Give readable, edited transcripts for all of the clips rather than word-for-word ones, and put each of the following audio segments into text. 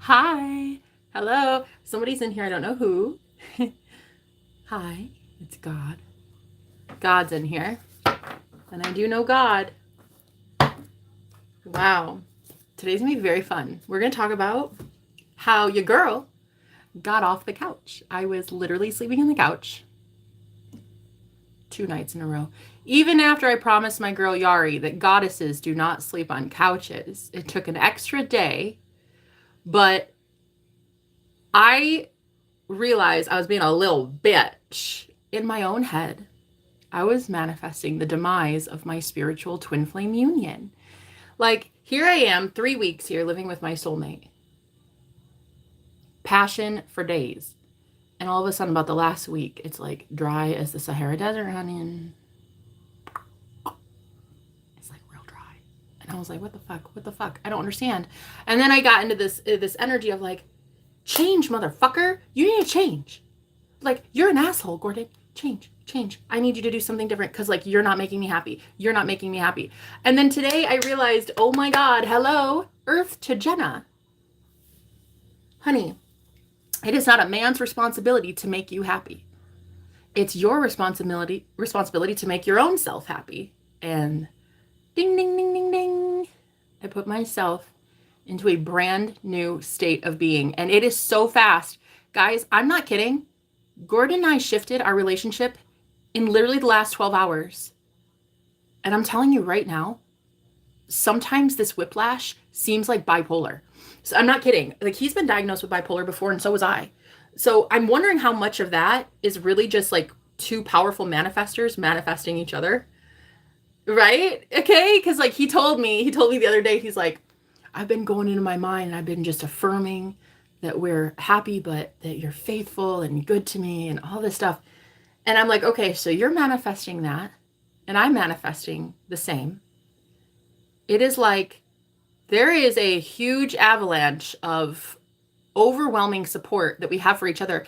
Hi. Hello. Somebody's in here. I don't know who. Hi. It's God. God's in here. And I do know God. Wow. Today's going to be very fun. We're going to talk about how your girl got off the couch. I was literally sleeping on the couch 2 nights in a row. Even after I promised my girl Yari that goddesses do not sleep on couches, it took an extra day, but I realized I was being a little bitch in my own head. I was manifesting the demise of my spiritual twin flame union. Like, here I am, 3 weeks here living with my soulmate. Passion for days. And all of a sudden, about the last week, it's like dry as the Sahara Desert, honey. It's like real dry. And I was like, what the fuck? What the fuck? I don't understand. And then I got into this energy of like, change, motherfucker. You need to change. Like, you're an asshole, Gordon. Change. I need you to do something different because, like, you're not making me happy. You're not making me happy. And then today I realized, oh my God, hello, Earth to Jenna. Honey, it is not a man's responsibility to make you happy. It's your responsibility to make your own self happy. And ding, ding, ding, ding, ding. I put myself into a brand new state of being. And it is so fast. Guys, I'm not kidding. Gordon and I shifted our relationship in literally the last 12 hours. And I'm telling you right now, sometimes this whiplash seems like bipolar. So I'm not kidding. Like, he's been diagnosed with bipolar before, and so was I. So I'm wondering how much of that is really just like two powerful manifestors manifesting each other. Right? Okay? Because like he told me the other day, he's like, I've been going into my mind and I've been just affirming that we're happy, but that you're faithful and good to me and all this stuff. And I'm like, okay, so you're manifesting that and I'm manifesting the same. It is like there is a huge avalanche of overwhelming support that we have for each other.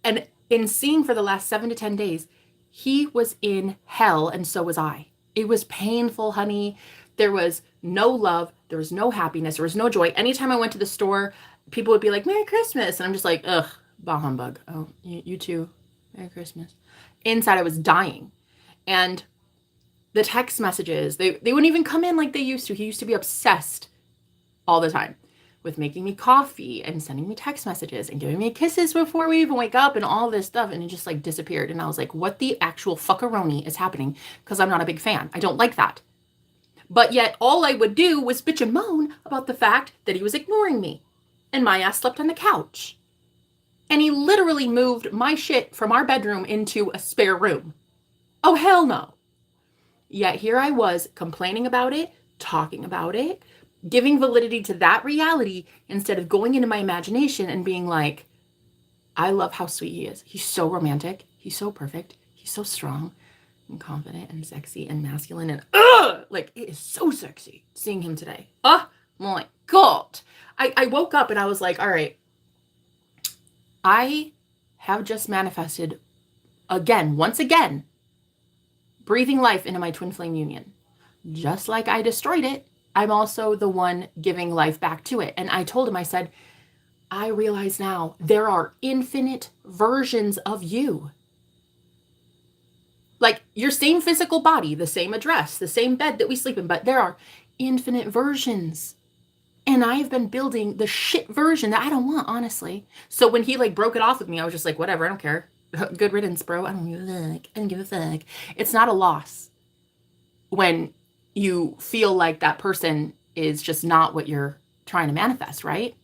And in seeing for the last 7 to 10 days, he was in hell and so was I. It was painful, honey. There was no love. There was no happiness. There was no joy. Anytime I went to the store, people would be like, Merry Christmas. And I'm just like, ugh, bah humbug. Oh, you too. Merry Christmas. Inside, I was dying. And the text messages, they wouldn't even come in like they used to. He used to be obsessed all the time with making me coffee and sending me text messages and giving me kisses before we even wake up and all this stuff. And it just like disappeared. And I was like, what the actual fuckaroni is happening? Because I'm not a big fan. I don't like that. But yet all I would do was bitch and moan about the fact that he was ignoring me. And my ass slept on the couch. And he literally moved my shit from our bedroom into a spare room. Oh, hell no. Yet here I was complaining about it, talking about it, giving validity to that reality instead of going into my imagination and being like, I love how sweet he is. He's so romantic. He's so perfect. He's so strong and confident and sexy and masculine and like it is so sexy seeing him today. Oh my God. I woke up and I was like, all right, I have just manifested once again, breathing life into my twin flame union. Just like I destroyed it, I'm also the one giving life back to it. And I told him, I said, I realize now there are infinite versions of you. Like your same physical body, the same address, the same bed that we sleep in, but there are infinite versions. And I've been building the shit version that I don't want, honestly. So when he like broke it off with me, I was just like, whatever, I don't care. Good riddance, bro. I don't give a fuck. It's not a loss when you feel like that person is just not what you're trying to manifest, right?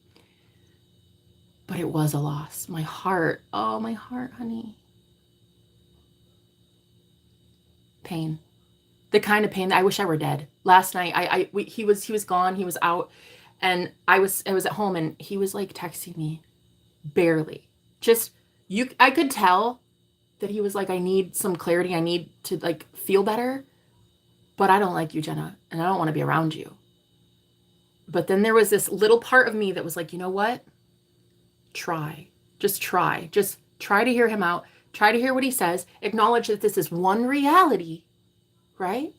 But it was a loss. My heart, oh, my heart, honey. Pain. The kind of pain that I wish I were dead. Last night, he was gone. He was out. And I was at home and he was like texting me barely. I could tell that he was like, I need some clarity. I need to like feel better, but I don't like you, Jenna, and I don't want to be around you. But then there was this little part of me that was like, you know what? Just try to hear him out. Try to hear what he says. Acknowledge that this is one reality, right?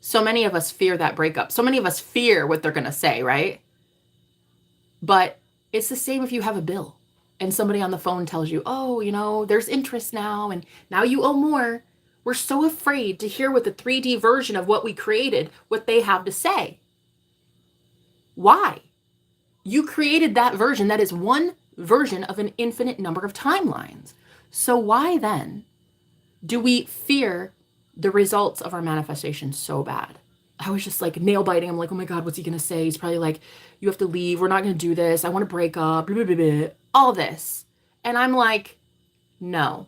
So many of us fear that breakup. So many of us fear what they're going to say, right? But It's the same if you have a bill and somebody on the phone tells you, oh, there's interest now and now you owe more. We're so afraid to hear what the 3D version of what we created, what they have to say. Why? You created that version. That is one version of an infinite number of timelines. So why then do we fear the results of our manifestation so bad? I was just like nail biting. I'm like, oh my God, what's he going to say? He's probably like, you have to leave. We're not going to do this. I want to break up. Blah, blah, blah, blah. All this. And I'm like, no.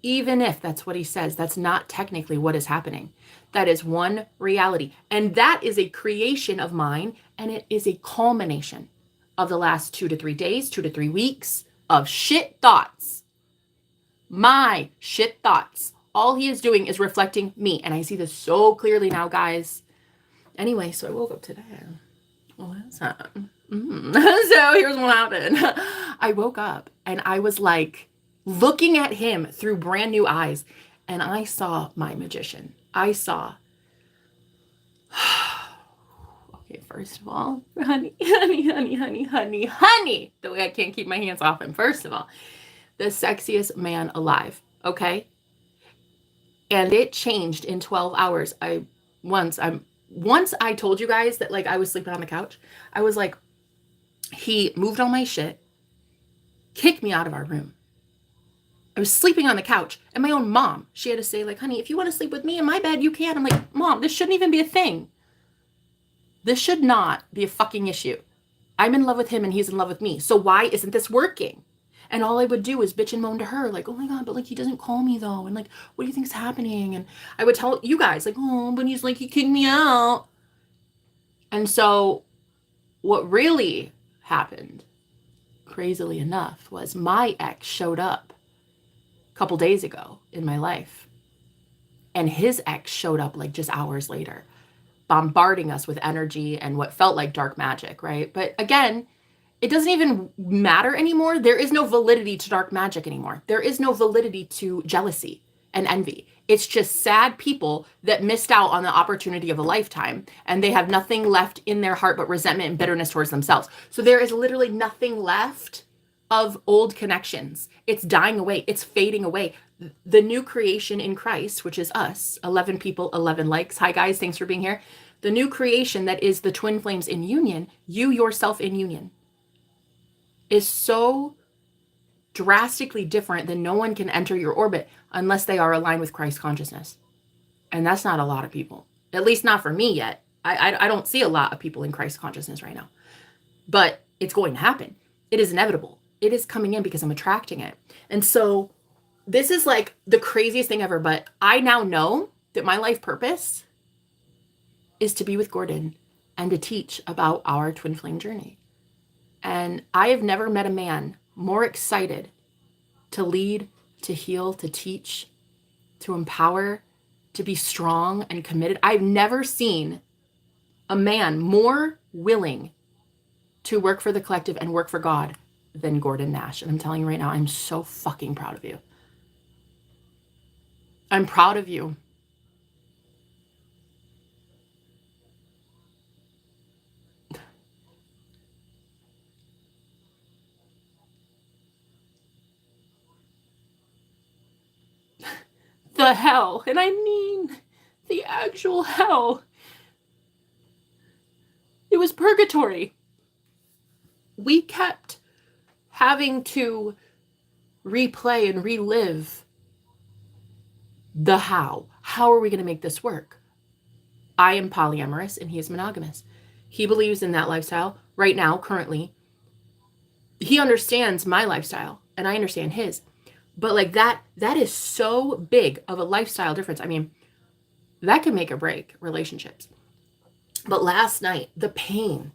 Even if that's what he says, that's not technically what is happening. That is one reality. And that is a creation of mine. And it is a culmination of the last 2 to 3 days, 2 to 3 weeks of shit thoughts. My shit thoughts. All he is doing is reflecting me. And I see this so clearly now, guys. Anyway, so I woke up today. What's up? So here's what happened. I woke up and I was like looking at him through brand new eyes. And I saw my magician. I saw... Okay, first of all, honey, the way I can't keep my hands off him. First of all, the sexiest man alive, okay? And it changed in 12 hours. Once I told you guys that like I was sleeping on the couch, I was like, he moved all my shit, kicked me out of our room. I was sleeping on the couch, and my own mom, she had to say like, honey, if you want to sleep with me in my bed, you can. I'm like, Mom, this shouldn't even be a thing. This should not be a fucking issue. I'm in love with him and he's in love with me. So why isn't this working? And all I would do is bitch and moan to her, like, oh my God, but like he doesn't call me though. And like, what do you think's happening? And I would tell you guys, like, oh, but he's like, he kicked me out. And so what really happened, crazily enough, was my ex showed up a couple days ago in my life. And his ex showed up like just hours later, bombarding us with energy and what felt like dark magic, right? But again, it doesn't even matter anymore. There is no validity to dark magic anymore. There is no validity to jealousy and envy. It's just sad people that missed out on the opportunity of a lifetime, and they have nothing left in their heart but resentment and bitterness towards themselves. So there is literally nothing left of old connections. It's dying away. It's fading away. The new creation in Christ, which is us, 11 people, 11 likes. Hi guys, thanks for being here. The new creation that is the twin flames in union, you yourself in union, is so drastically different that no one can enter your orbit unless they are aligned with Christ consciousness. And that's not a lot of people, at least not for me yet. I don't see a lot of people in Christ consciousness right now, but it's going to happen. It is inevitable. It is coming in because I'm attracting it. And so this is like the craziest thing ever, but I now know that my life purpose is to be with Gordon and to teach about our twin flame journey. And I have never met a man more excited to lead, to heal, to teach, to empower, to be strong and committed. I've never seen a man more willing to work for the collective and work for God than Gordon Nash. And I'm telling you right now, I'm so fucking proud of you. I'm proud of you. The hell, and I mean the actual hell. It was purgatory. We kept having to replay and relive the how. How are we going to make this work? I am polyamorous and he is monogamous. He believes in that lifestyle right now, currently. He understands my lifestyle and I understand his. But like that is so big of a lifestyle difference. I mean, that can make or break relationships. But last night, the pain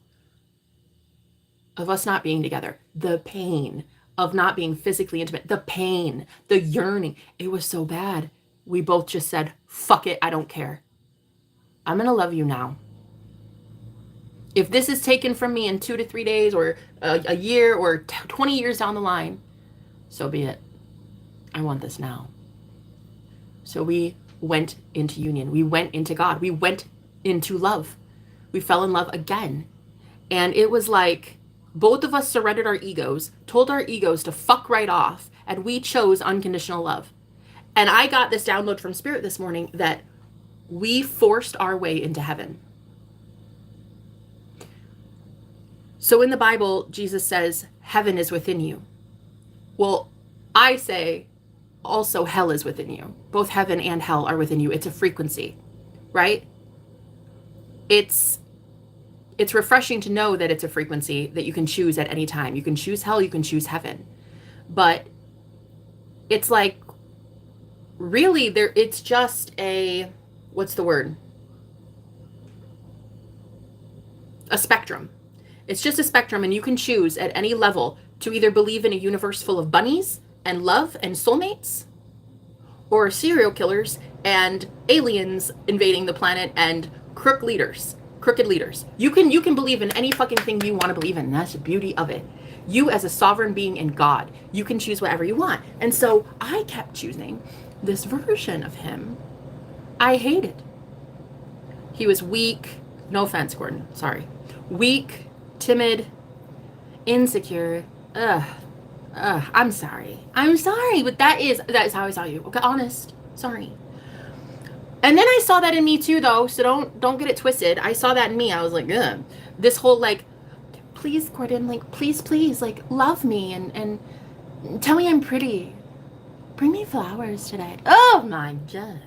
of us not being together, the pain of not being physically intimate, the pain, the yearning, it was so bad. We both just said, fuck it, I don't care. I'm going to love you now. If this is taken from me in 2 to 3 days or a year or 20 years down the line, so be it. I want this now. So we went into union. We went into God. We went into love. We fell in love again. And it was like Both of us surrendered our egos, told our egos to fuck right off, and we chose unconditional love. And I got this download from Spirit this morning that we forced our way into heaven. So in the Bible, Jesus says, heaven is within you. Well, I say also hell is within you. Both heaven and hell are within you. It's a frequency, right? It's refreshing to know that it's a frequency that you can choose at any time. You can choose hell, you can choose heaven. But it's like, really, it's just a, what's the word? A spectrum. It's just a spectrum, and you can choose at any level to either believe in a universe full of bunnies and love and soulmates, or serial killers and aliens invading the planet and crooked leaders. You can believe in any fucking thing you want to believe in. And that's the beauty of it. You as a sovereign being in God, you can choose whatever you want. And so I kept choosing this version of him I hated. He was weak. No offense, Gordon. Sorry. Weak, timid, insecure. I'm sorry, but that is how I saw you. Okay, honest. Sorry. And then I saw that in me too, though. So don't get it twisted. I saw that in me. I was like, ugh. This whole like, please, Gordon, like, please, like, love me and tell me I'm pretty. Bring me flowers today. Oh my God.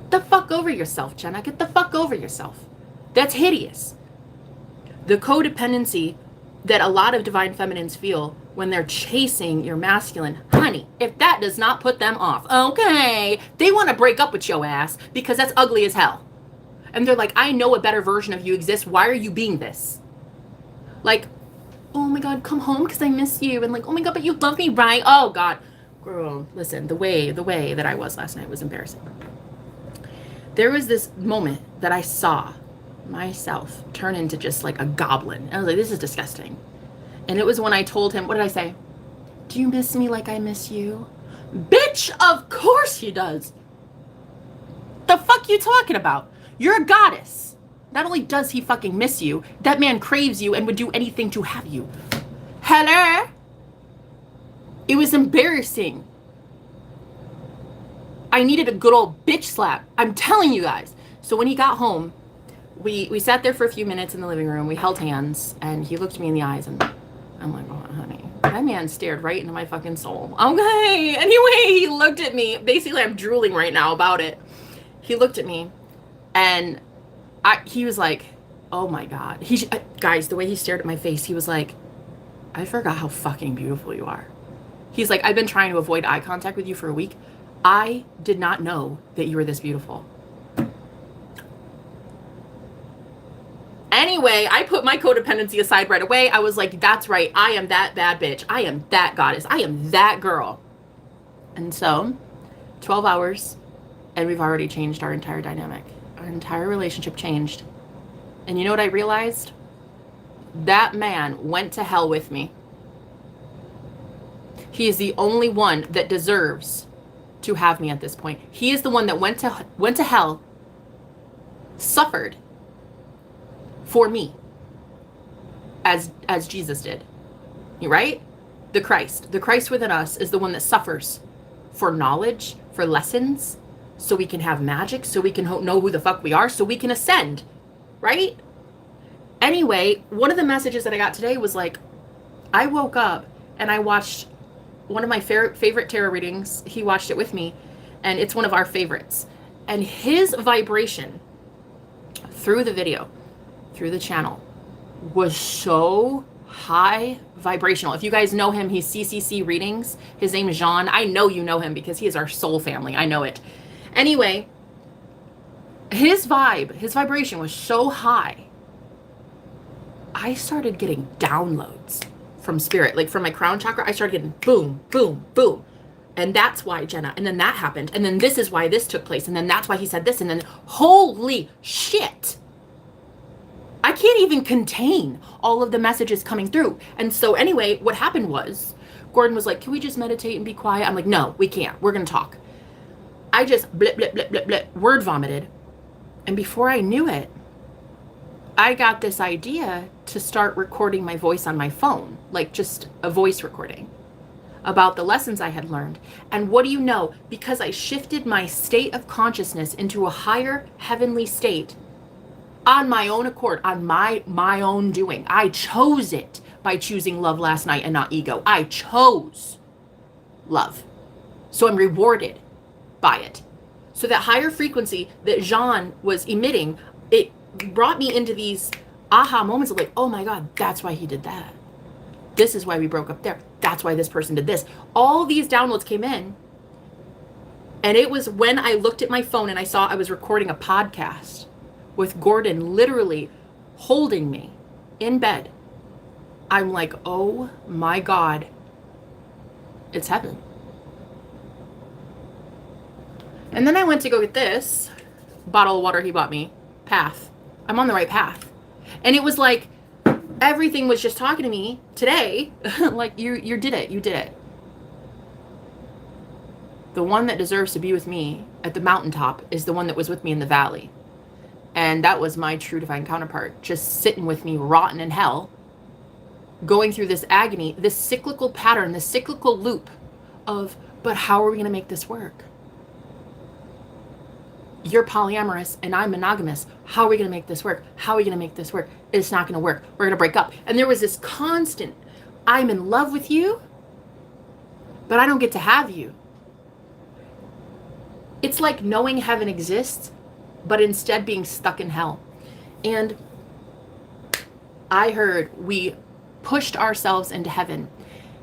Get the fuck over yourself, Jenna. Get the fuck over yourself. That's hideous. The codependency that a lot of divine feminines feel when they're chasing your masculine, honey, if that does not put them off, okay, they want to break up with your ass because that's ugly as hell. And they're like, I know a better version of you exists. Why are you being this? Like, oh my God, come home because I miss you. And like, oh my God, but you love me, right? Oh God, girl, listen, the way that I was last night was embarrassing. There was this moment that I saw myself turn into just like a goblin. I was like, this is disgusting. And it was when I told him, what did I say? Do you miss me like I miss you? Bitch, of course he does. The fuck you talking about? You're a goddess. Not only does he fucking miss you, that man craves you and would do anything to have you. Hello? It was embarrassing. I needed a good old bitch slap. I'm telling you guys. So when he got home, we sat there for a few minutes in the living room. We held hands, and he looked me in the eyes, and I'm like, oh, honey. That man stared right into my fucking soul. Okay. Anyway, he looked at me. Basically, I'm drooling right now about it. He looked at me, and he was like, oh my God. Guys, the way he stared at my face, he was like, I forgot how fucking beautiful you are. He's like, I've been trying to avoid eye contact with you for a week. I did not know that you were this beautiful. Anyway, I put my codependency aside right away. I was like, that's right. I am that bad bitch. I am that goddess. I am that girl. And so 12 hours and we've already changed our entire dynamic. Our entire relationship changed. And you know what I realized? That man went to hell with me. He is the only one that deserves to have me at this point. He is the one that went to hell, suffered for me, as Jesus did. Right? The Christ within us is the one that suffers for knowledge, for lessons, so we can have magic, so we can know who the fuck we are, so we can ascend. Right? Anyway, one of the messages that I got today was like, I woke up and I watched one of my favorite tarot readings. He watched it with me, and it's one of our favorites. And his vibration through the video, through the channel, was so high vibrational. If you guys know him, he's CCC Readings. His name is Jean. I know you know him because he is our soul family. I know it. Anyway, his vibration was so high. I started getting downloads from spirit, like from my crown chakra. I started getting boom, boom, boom. And that's why, Jenna. And then that happened. And then this is why this took place. And then that's why he said this. And then holy shit. I can't even contain all of the messages coming through. And so anyway, what happened was Gordon was like, can we just meditate and be quiet? I'm like, no, we can't. We're going to talk. I just blip, blip, blip, blip, blip, word vomited. And before I knew it, I got this idea to start recording my voice on my phone, like just a voice recording about the lessons I had learned. And what do you know? Because I shifted my state of consciousness into a higher heavenly state on my own accord, on my own doing. I chose it by choosing love last night and not ego. I chose love. So I'm rewarded by it. So that higher frequency that Jean was emitting, it brought me into these aha moments of like, oh my God, that's why he did that. This is why we broke up there. That's why this person did this. All these downloads came in. And it was when I looked at my phone and I saw I was recording a podcast with Gordon literally holding me in bed. I'm like, oh my God, it's heaven. And then I went to go get this bottle of water he bought me, path. I'm on the right path. And it was like, everything was just talking to me today, like you did it, you did it. The one that deserves to be with me at the mountaintop is the one that was with me in the valley. And that was my true divine counterpart, just sitting with me rotten in hell, going through this agony, this cyclical pattern, this cyclical loop of, but how are we going to make this work? You're polyamorous and I'm monogamous. How are we going to make this work? How are we going to make this work? It's not going to work. We're going to break up. And there was this constant, I'm in love with you, but I don't get to have you. It's like knowing heaven exists, but instead being stuck in hell. And I heard we pushed ourselves into heaven.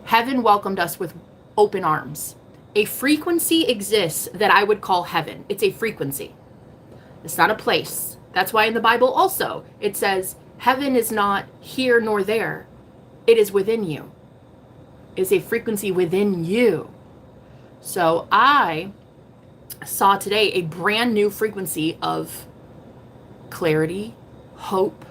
Heaven welcomed us with open arms. A frequency exists that I would call heaven. It's a frequency. It's not a place. That's why in the Bible also it says heaven is not here nor there. It is within you. It's a frequency within you. So I saw today a brand new frequency of clarity, hope,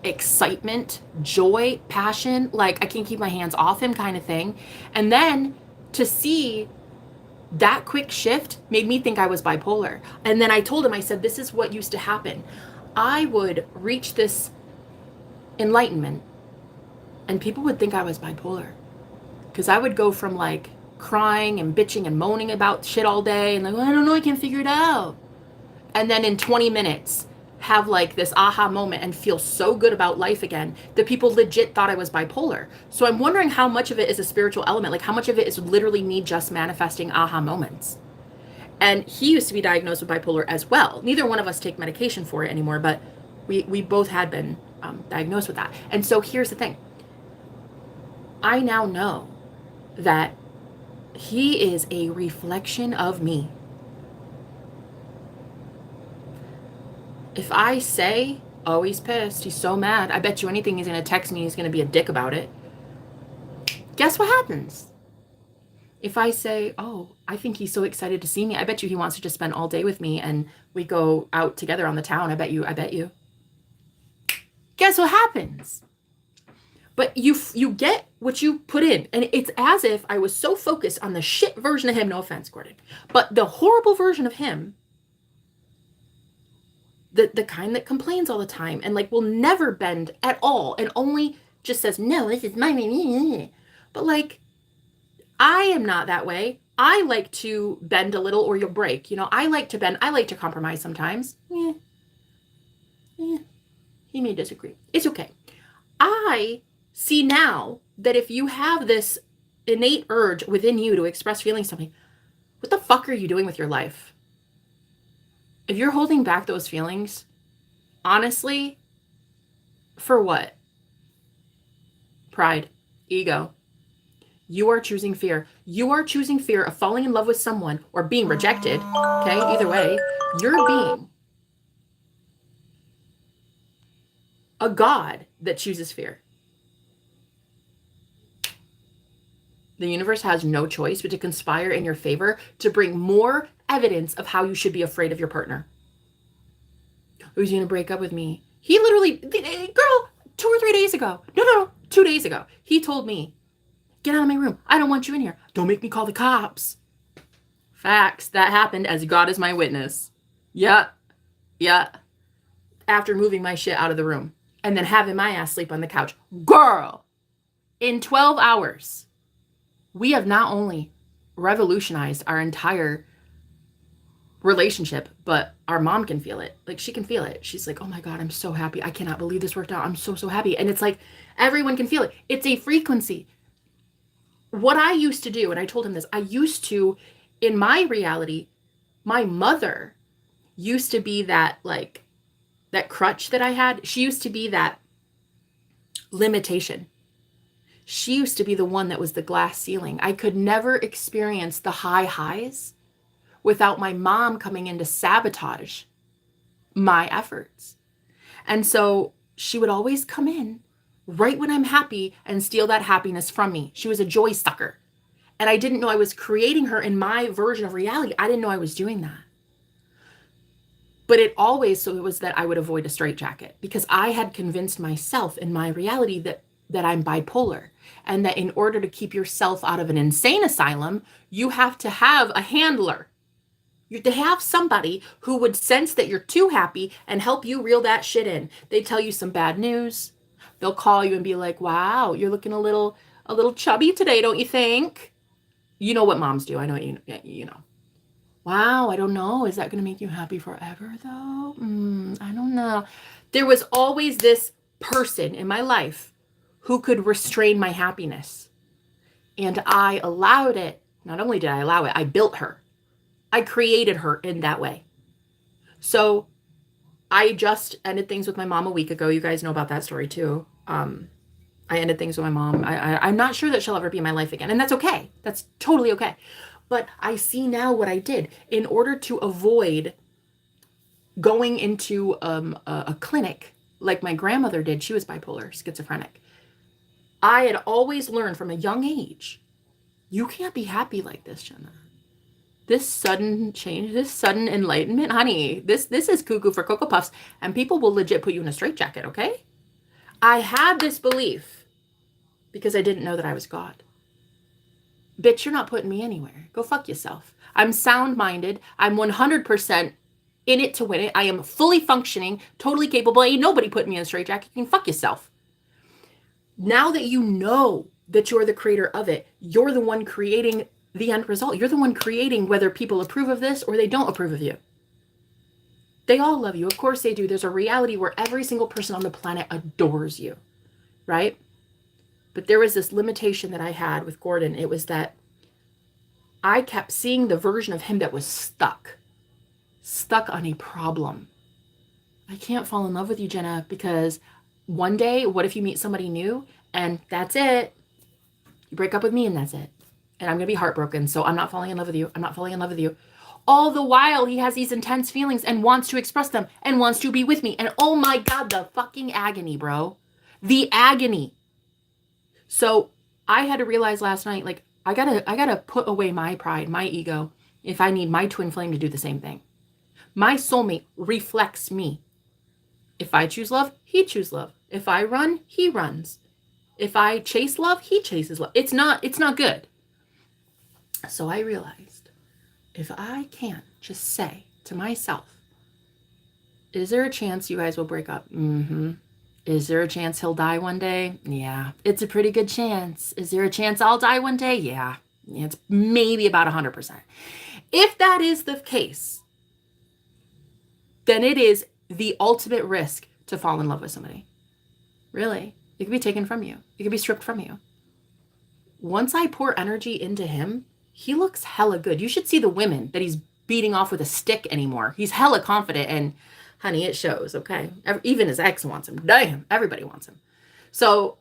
excitement, joy, passion, like I can't keep my hands off him kind of thing. And then to see that quick shift made me think I was bipolar. And then I told him, I said, this is what used to happen. I would reach this enlightenment and people would think I was bipolar. Because I would go from like crying and bitching and moaning about shit all day and like, well, I don't know, I can't figure it out. And then in 20 minutes, have like this aha moment and feel so good about life again that people legit thought I was bipolar. So I'm wondering how much of it is a spiritual element, like how much of it is literally me just manifesting aha moments. And he used to be diagnosed with bipolar as well. Neither one of us take medication for it anymore, but we both had been diagnosed with that. And so here's the thing. I now know that he is a reflection of me. If I say, oh, he's pissed, he's so mad, I bet you anything he's going to text me, he's going to be a dick about it. Guess what happens? If I say, oh, I think he's so excited to see me, I bet you he wants to just spend all day with me and we go out together on the town, I bet you. Guess what happens? But you get what you put in. And it's as if I was so focused on the shit version of him, no offense, Gordon, but the horrible version of him, the kind that complains all the time and like will never bend at all and only just says, no, this is my, but like, I am not that way. I like to bend a little or you'll break. You know, I like to bend. I like to compromise sometimes. He may disagree. It's okay. I see now that if you have this innate urge within you to express feelings to me, what the fuck are you doing with your life? If you're holding back those feelings, honestly, for what? Pride, ego. You are choosing fear. You are choosing fear of falling in love with someone or being rejected. Okay, either way, you're being a god that chooses fear. The universe has no choice but to conspire in your favor to bring more evidence of how you should be afraid of your partner. Who's going to break up with me? He literally, girl, 2 or 3 days ago. No, 2 days ago. He told me, get out of my room. I don't want you in here. Don't make me call the cops. Facts. That happened as God is my witness. Yeah. After moving my shit out of the room. and then having my ass sleep on the couch. Girl, in 12 hours, we have not only revolutionized our entire relationship, but our mom can feel it. Like, she can feel it. She's like, oh my God, I'm so happy. I cannot believe this worked out. I'm so, so happy. And it's like, everyone can feel it. It's a frequency. What I used to do, and I told him this, I used to, in my reality, my mother used to be that, like, that crutch that I had. She used to be that limitation. She used to be the one that was the glass ceiling. I could never experience the high highs without my mom coming in to sabotage my efforts. And so she would always come in right when I'm happy and steal that happiness from me. She was a joy sucker. And I didn't know I was creating her in my version of reality. I didn't know I was doing that. But it was that I would avoid a straitjacket, because I had convinced myself in my reality that I'm bipolar, and that in order to keep yourself out of an insane asylum, you have to have a handler. You have to have somebody who would sense that you're too happy and help you reel that shit in. They tell you some bad news. They'll call you and be like, wow, you're looking a little chubby today, don't you think? You know what moms do. I know you know. Wow, I don't know. Is that going to make you happy forever, though? I don't know. There was always this person in my life who could restrain my happiness. And I allowed it. Not only did I allow it, I built her. I created her in that way. So I just ended things with my mom a week ago. You guys know about that story, too. I ended things with my mom. I'm not sure that she'll ever be in my life again. And that's okay. That's totally okay. But I see now what I did in order to avoid going into a clinic like my grandmother did. She was bipolar, schizophrenic. I had always learned from a young age, you can't be happy like this, Jenna. This sudden change, this sudden enlightenment, honey, this is cuckoo for Cocoa Puffs, and people will legit put you in a straitjacket, okay? I had this belief because I didn't know that I was God. Bitch, you're not putting me anywhere. Go fuck yourself. I'm sound-minded. I'm 100% in it to win it. I am fully functioning, totally capable. Ain't nobody putting me in a straitjacket. You can fuck yourself. Now that you know that you're the creator of it, you're the one creating the end result. You're the one creating whether people approve of this or they don't approve of you. They all love you. Of course they do. There's a reality where every single person on the planet adores you, right? But there was this limitation that I had with Gordon. It was that I kept seeing the version of him that was stuck on a problem. I can't fall in love with you, Jenna, because one day, what if you meet somebody new and that's it? You break up with me and that's it. And I'm going to be heartbroken. So I'm not falling in love with you. I'm not falling in love with you. All the while, he has these intense feelings and wants to express them and wants to be with me. And oh my God, the fucking agony, bro. The agony. So I had to realize last night, like, I gotta put away my pride, my ego, if I need my twin flame to do the same thing. My soulmate reflects me. If I choose love, he chooses love. If I run, he runs. If I chase love, he chases love. It's not good. So I realized, if I can't just say to myself, is there a chance you guys will break up? Mm-hmm. Is there a chance he'll die one day? Yeah, it's a pretty good chance. Is there a chance I'll die one day? Yeah, it's maybe about 100%. If that is the case, then it is the ultimate risk to fall in love with somebody. Really. It could be taken from you. It could be stripped from you. Once I pour energy into him, he looks hella good. You should see the women that he's beating off with a stick anymore. He's hella confident, and honey, it shows, okay? Even his ex wants him. Damn, everybody wants him. So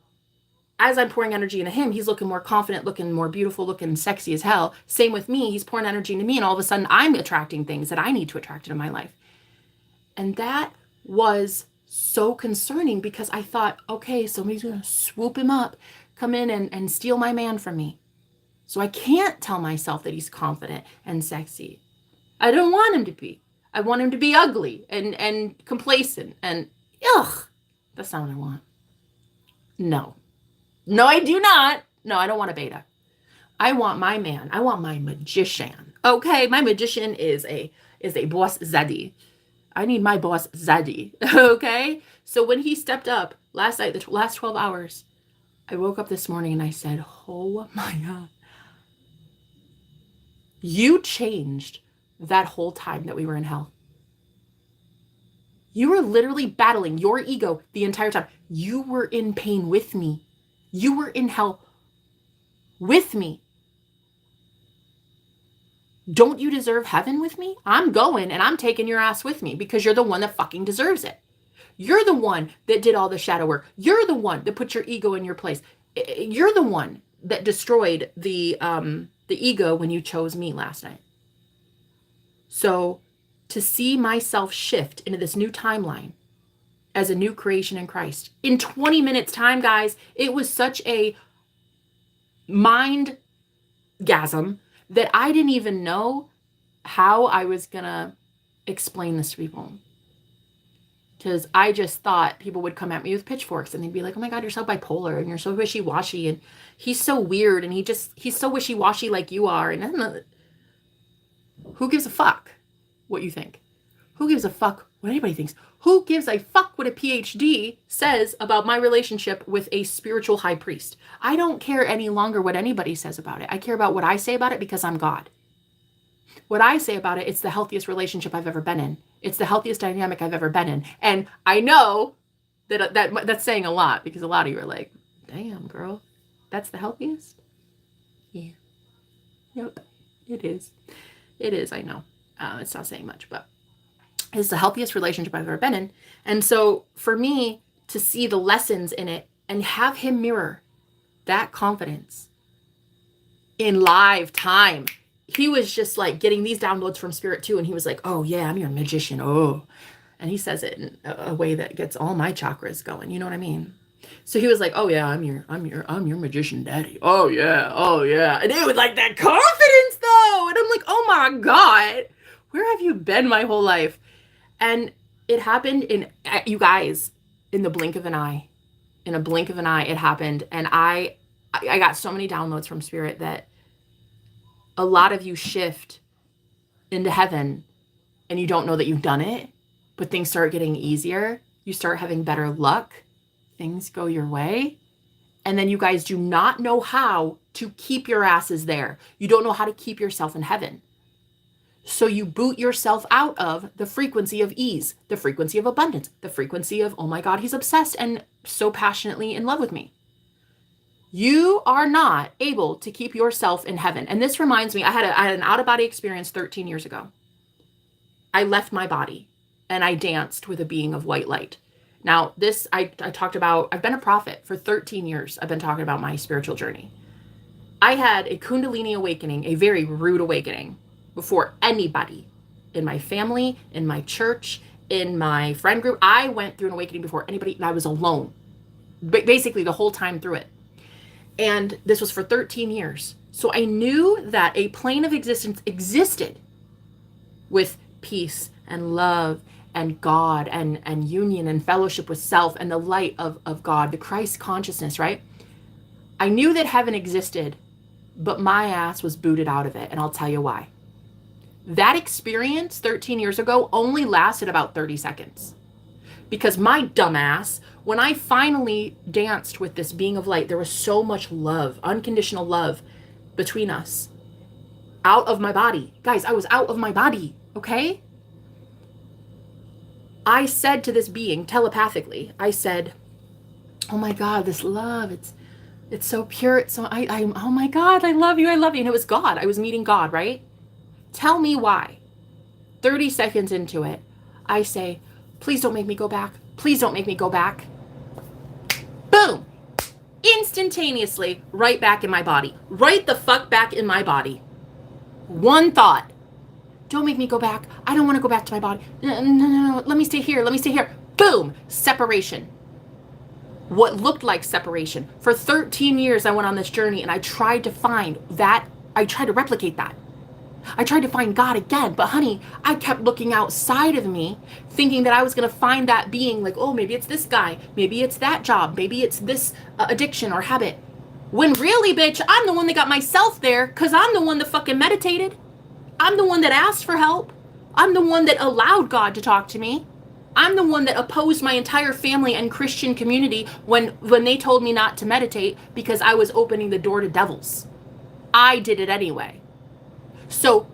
as I'm pouring energy into him, he's looking more confident, looking more beautiful, looking sexy as hell. Same with me. He's pouring energy into me, and all of a sudden I'm attracting things that I need to attract into my life. And that was so concerning, because I thought, okay, somebody's going to swoop him up, come in and steal my man from me. So I can't tell myself that he's confident and sexy. I don't want him to be. I want him to be ugly and complacent and ugh. That's not what I want. No, I do not. No, I don't want a beta. I want my man. I want my magician. Okay, my magician is a boss zaddy. I need my boss Zaddy. Okay? So when he stepped up last night, the last 12 hours, I woke up this morning and I said, oh my God. You changed that whole time that we were in hell. You were literally battling your ego the entire time. You were in pain with me. You were in hell with me. Don't you deserve heaven with me? I'm going and I'm taking your ass with me because you're the one that fucking deserves it. You're the one that did all the shadow work. You're the one that put your ego in your place. You're the one that destroyed the ego when you chose me last night. So to see myself shift into this new timeline as a new creation in Christ in 20 minutes time, guys, it was such a mind-gasm that I didn't even know how I was gonna explain this to people. Because I just thought people would come at me with pitchforks and they'd be like, oh my God, you're so bipolar and you're so wishy-washy and he's so weird and he's so wishy-washy like you are. And who gives a fuck what you think? Who gives a fuck what anybody thinks? Who gives a fuck what a PhD says about my relationship with a spiritual high priest? I don't care any longer what anybody says about it. I care about what I say about it because I'm God. What I say about it, it's the healthiest relationship I've ever been in. It's the healthiest dynamic I've ever been in. And I know that's saying a lot because a lot of you are like, damn, girl, that's the healthiest? Yeah. Yep, it is. It is, I know. It's not saying much, but it's the healthiest relationship I've ever been in. And so for me to see the lessons in it and have him mirror that confidence in live time, he was just like getting these downloads from spirit too. And he was like, oh yeah, I'm your magician. Oh, and he says it in a way that gets all my chakras going. You know what I mean? So he was like, oh yeah, I'm your magician daddy. Oh yeah. Oh yeah. And it was like that confidence though. And I'm like, oh my God, where have you been my whole life? And it happened you guys, in the blink of an eye. In a blink of an eye, it happened. And I got so many downloads from spirit that a lot of you shift into heaven and you don't know that you've done it, but things start getting easier. You start having better luck. Things go your way. And then you guys do not know how to keep your asses there. You don't know how to keep yourself in heaven. So you boot yourself out of the frequency of ease, the frequency of abundance, the frequency of, oh my God, he's obsessed and so passionately in love with me. You are not able to keep yourself in heaven. And this reminds me, I had an out-of-body experience 13 years ago. I left my body and I danced with a being of white light. Now, this I talked about, I've been a prophet for 13 years. I've been talking about my spiritual journey. I had a Kundalini awakening, a very rude awakening, before anybody in my family, in my church, in my friend group. I went through an awakening before anybody, and I was alone, basically the whole time through it. And this was for 13 years. So I knew that a plane of existence existed with peace and love and God and union and fellowship with self and the light of God, the Christ consciousness, right? I knew that heaven existed, but my ass was booted out of it. And I'll tell you why. That experience 13 years ago only lasted about 30 seconds. Because my dumbass, when I finally danced with this being of light, there was so much love, unconditional love between us. Out of my body. Guys, I was out of my body, okay? I said to this being telepathically, I said, oh my God, this love, it's so pure. It's so, oh my God, I love you. And it was God. I was meeting God, right? Tell me why. 30 seconds into it, I say, please don't make me go back. Please don't make me go back. Boom. Instantaneously, right back in my body. Right the fuck back in my body. One thought. Don't make me go back. I don't want to go back to my body. No. Let me stay here. Boom. Separation. What looked like separation. For 13 years, I went on this journey and I tried to find that. I tried to replicate that. I tried to find God again, but honey, I kept looking outside of me, thinking that I was going to find that being, like, oh, maybe it's this guy, maybe it's that job, maybe it's this addiction or habit. When really, bitch, I'm the one that got myself there because I'm the one that fucking meditated. I'm the one that asked for help. I'm the one that allowed God to talk to me. I'm the one that opposed my entire family and Christian community when they told me not to meditate because I was opening the door to devils. I did it anyway. So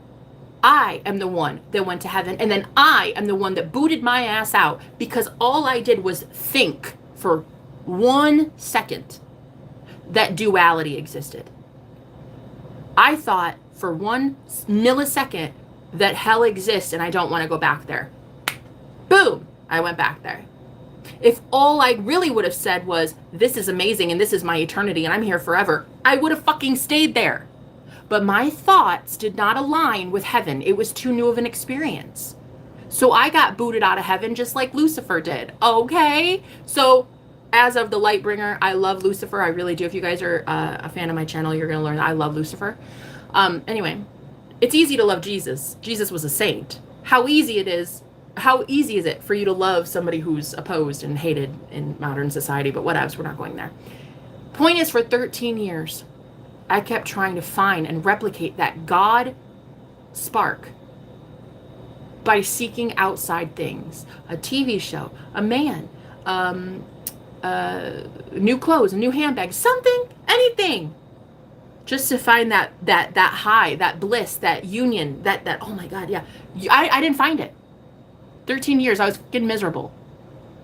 I am the one that went to heaven, and then I am the one that booted my ass out because all I did was think for 1 second that duality existed. I thought for 1 millisecond that hell exists and I don't want to go back there. Boom, I went back there. If all I really would have said was, this is amazing and this is my eternity and I'm here forever, I would have fucking stayed there. But my thoughts did not align with heaven. It was too new of an experience. So I got booted out of heaven just like Lucifer did. Okay? So as of the Lightbringer, I love Lucifer. I really do. If you guys are a fan of my channel, you're going to learn that I love Lucifer. Anyway, it's easy to love Jesus. Jesus was a saint. How easy is it for you to love somebody who's opposed and hated in modern society? But whatevs, we're not going there. Point is, for 13 years, I kept trying to find and replicate that God spark by seeking outside things. A TV show, a man, new clothes, a new handbag, something, anything. Just to find that high, that bliss, that union, that oh my God, yeah. I didn't find it. 13 years, I was fucking miserable.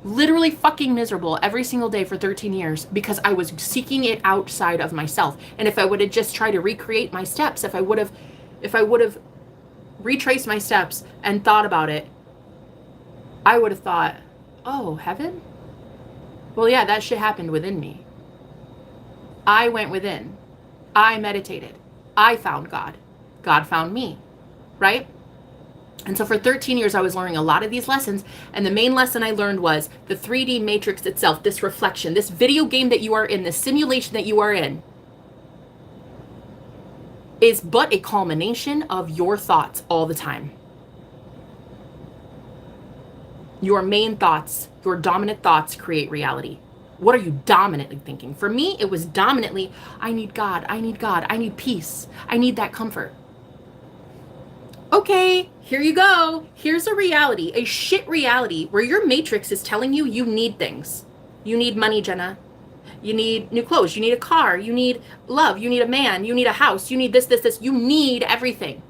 Literally fucking miserable every single day for 13 years because I was seeking it outside of myself. And if I would have just tried to recreate my steps, if I would have retraced my steps and thought about it, I would have thought, oh, heaven? Well, yeah, that shit happened within me. I went within. I meditated. I found God. God found me, right? And so for 13 years, I was learning a lot of these lessons. And the main lesson I learned was the 3D matrix itself, this reflection, this video game that you are in, this simulation that you are in, is but a culmination of your thoughts all the time. Your main thoughts, your dominant thoughts create reality. What are you dominantly thinking? For me, it was dominantly, I need God, I need God, I need peace, I need that comfort. Okay, here you go. Here's a reality, a shit reality where your matrix is telling you you need things. You need money, Jenna. You need new clothes. You need a car. You need love. You need a man. You need a house. You need this, this, this. You need everything.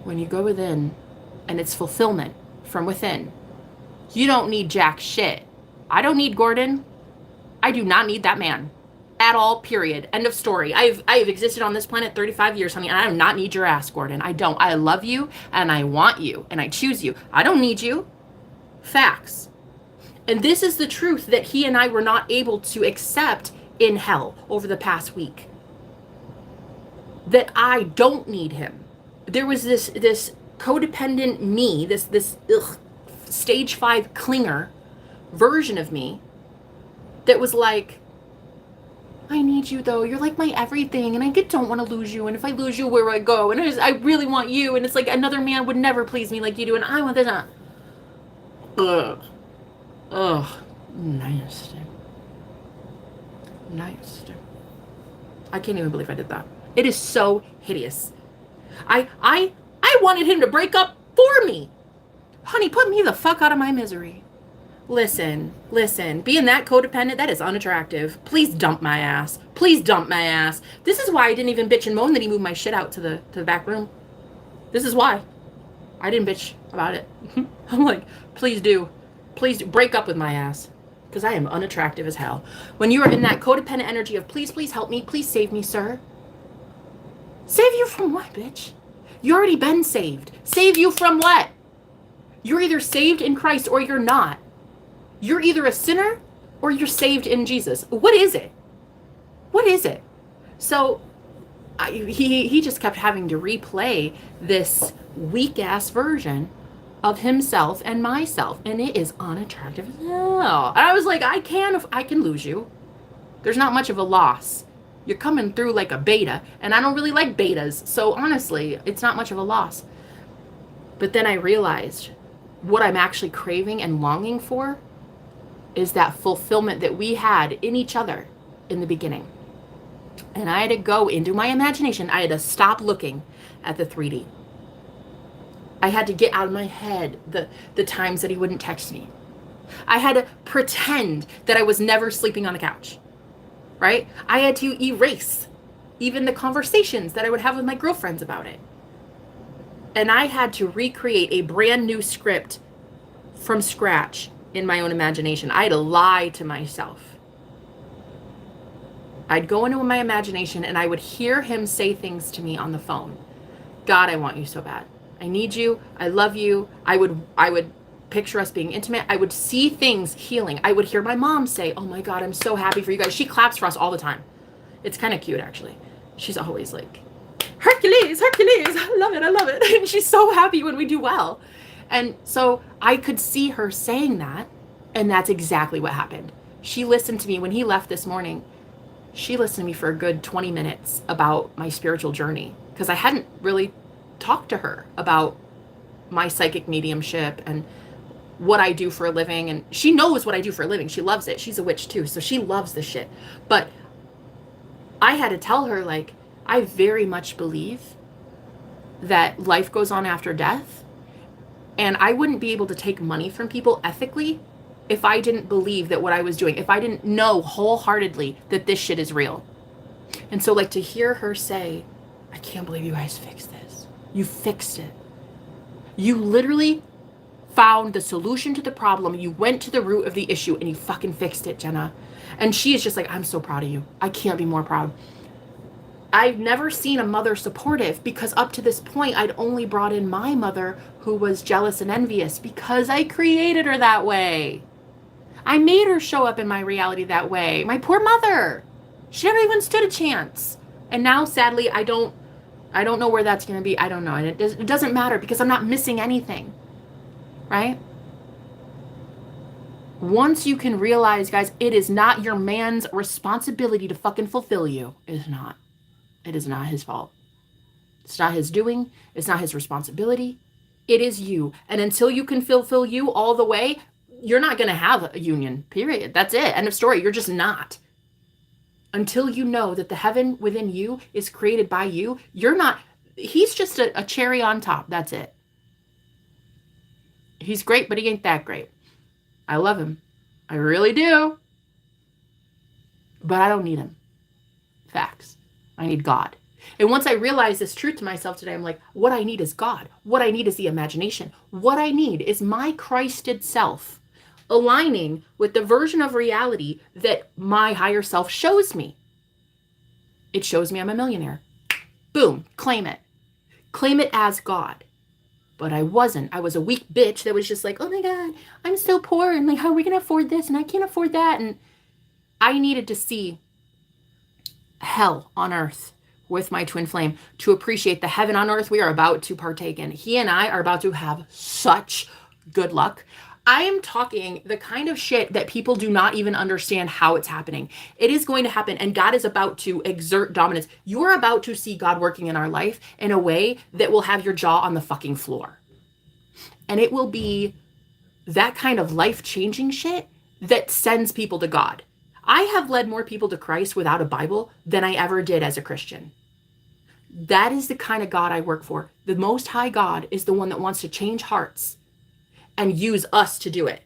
When you go within and it's fulfillment from within, you don't need jack shit. I don't need Gordon. I do not need that man. At all, period. End of story. I have existed on this planet 35 years, honey, and I do not need your ass, Gordon. I don't. I love you, and I want you, and I choose you. I don't need you. Facts. And this is the truth that he and I were not able to accept in hell over the past week. That I don't need him. There was this codependent me, this stage 5 clinger version of me that was like, I need you though. You're like my everything, and I don't want to lose you. And if I lose you, where do I go? And I really want you. And it's like another man would never please me like you do, and I want this. Ugh. Nasty. I can't even believe I did that. It is so hideous. I wanted him to break up for me. Honey, put me the fuck out of my misery. Listen, being that codependent, that is unattractive. Please dump my ass. This is why I didn't even bitch and moan that he moved my shit out to the back room. This is why. I didn't bitch about it. I'm like, please do break up with my ass. Because I am unattractive as hell. When you are in that codependent energy of please help me, please save me, sir. Save you from what, bitch? You already been saved. Save you from what? You're either saved in Christ or you're not. You're either a sinner or you're saved in Jesus. What is it? So he just kept having to replay this weak ass version of himself and myself, and it is unattractive as hell. And I was like, I can lose you. There's not much of a loss. You're coming through like a beta, and I don't really like betas, so honestly, it's not much of a loss. But then I realized what I'm actually craving and longing for is that fulfillment that we had in each other in the beginning. And I had to go into my imagination. I had to stop looking at the 3D. I had to get out of my head the times that he wouldn't text me. I had to pretend that I was never sleeping on the couch, right? I had to erase even the conversations that I would have with my girlfriends about it. And I had to recreate a brand new script from scratch in my own imagination. I had to lie to myself. I'd go into my imagination and I would hear him say things to me on the phone. God, I want you so bad. I need you. I love you. I would picture us being intimate. I would see things healing. I would hear my mom say, oh my God, I'm so happy for you guys. She claps for us all the time. It's kind of cute, actually. She's always like, Hercules, Hercules. I love it. I love it. And she's so happy when we do well. And so I could see her saying that. And that's exactly what happened. She listened to me when he left this morning. She listened to me for a good 20 minutes about my spiritual journey, because I hadn't really talked to her about my psychic mediumship and what I do for a living. And she knows what I do for a living. She loves it. She's a witch too, so she loves this shit. But I had to tell her, like, I very much believe that life goes on after death, and I wouldn't be able to take money from people ethically if I didn't believe that what I was doing, if I didn't know wholeheartedly that this shit is real. And so, like, to hear her say, I can't believe you guys fixed this. You fixed it. You literally found the solution to the problem. You went to the root of the issue and you fucking fixed it, Jenna. And she is just like, I'm so proud of you. I can't be more proud. I've never seen a mother supportive, because up to this point, I'd only brought in my mother, who was jealous and envious because I created her that way. I made her show up in my reality that way. My poor mother. She never even stood a chance. And now, sadly, I don't know where that's going to be. I don't know. And it doesn't matter, because I'm not missing anything. Right? Once you can realize, guys, it is not your man's responsibility to fucking fulfill you. It is not. It is not his fault. It's not his doing. It's not his responsibility. It is you. And until you can fulfill you all the way, you're not going to have a union, period. That's it. End of story. You're just not. Until you know that the heaven within you is created by you, you're not. He's just a cherry on top. That's it. He's great, but he ain't that great. I love him. I really do. But I don't need him. Facts. I need God. And once I realize this truth to myself today, I'm like, what I need is God. What I need is the imagination. What I need is my Christed self aligning with the version of reality that my higher self shows me. It shows me I'm a millionaire. Boom, claim it. Claim it as God. But I wasn't. I was a weak bitch that was just like, oh my God, I'm so poor. And like, how are we going to afford this? And I can't afford that. And I needed to see hell on earth with my twin flame to appreciate the heaven on earth we are about to partake in. He and I are about to have such good luck. I am talking the kind of shit that people do not even understand how it's happening. It is going to happen, and God is about to exert dominance. You are about to see God working in our life in a way that will have your jaw on the fucking floor. And it will be that kind of life-changing shit that sends people to God. I have led more people to Christ without a Bible than I ever did as a Christian. That is the kind of God I work for. The Most High God is the one that wants to change hearts and use us to do it.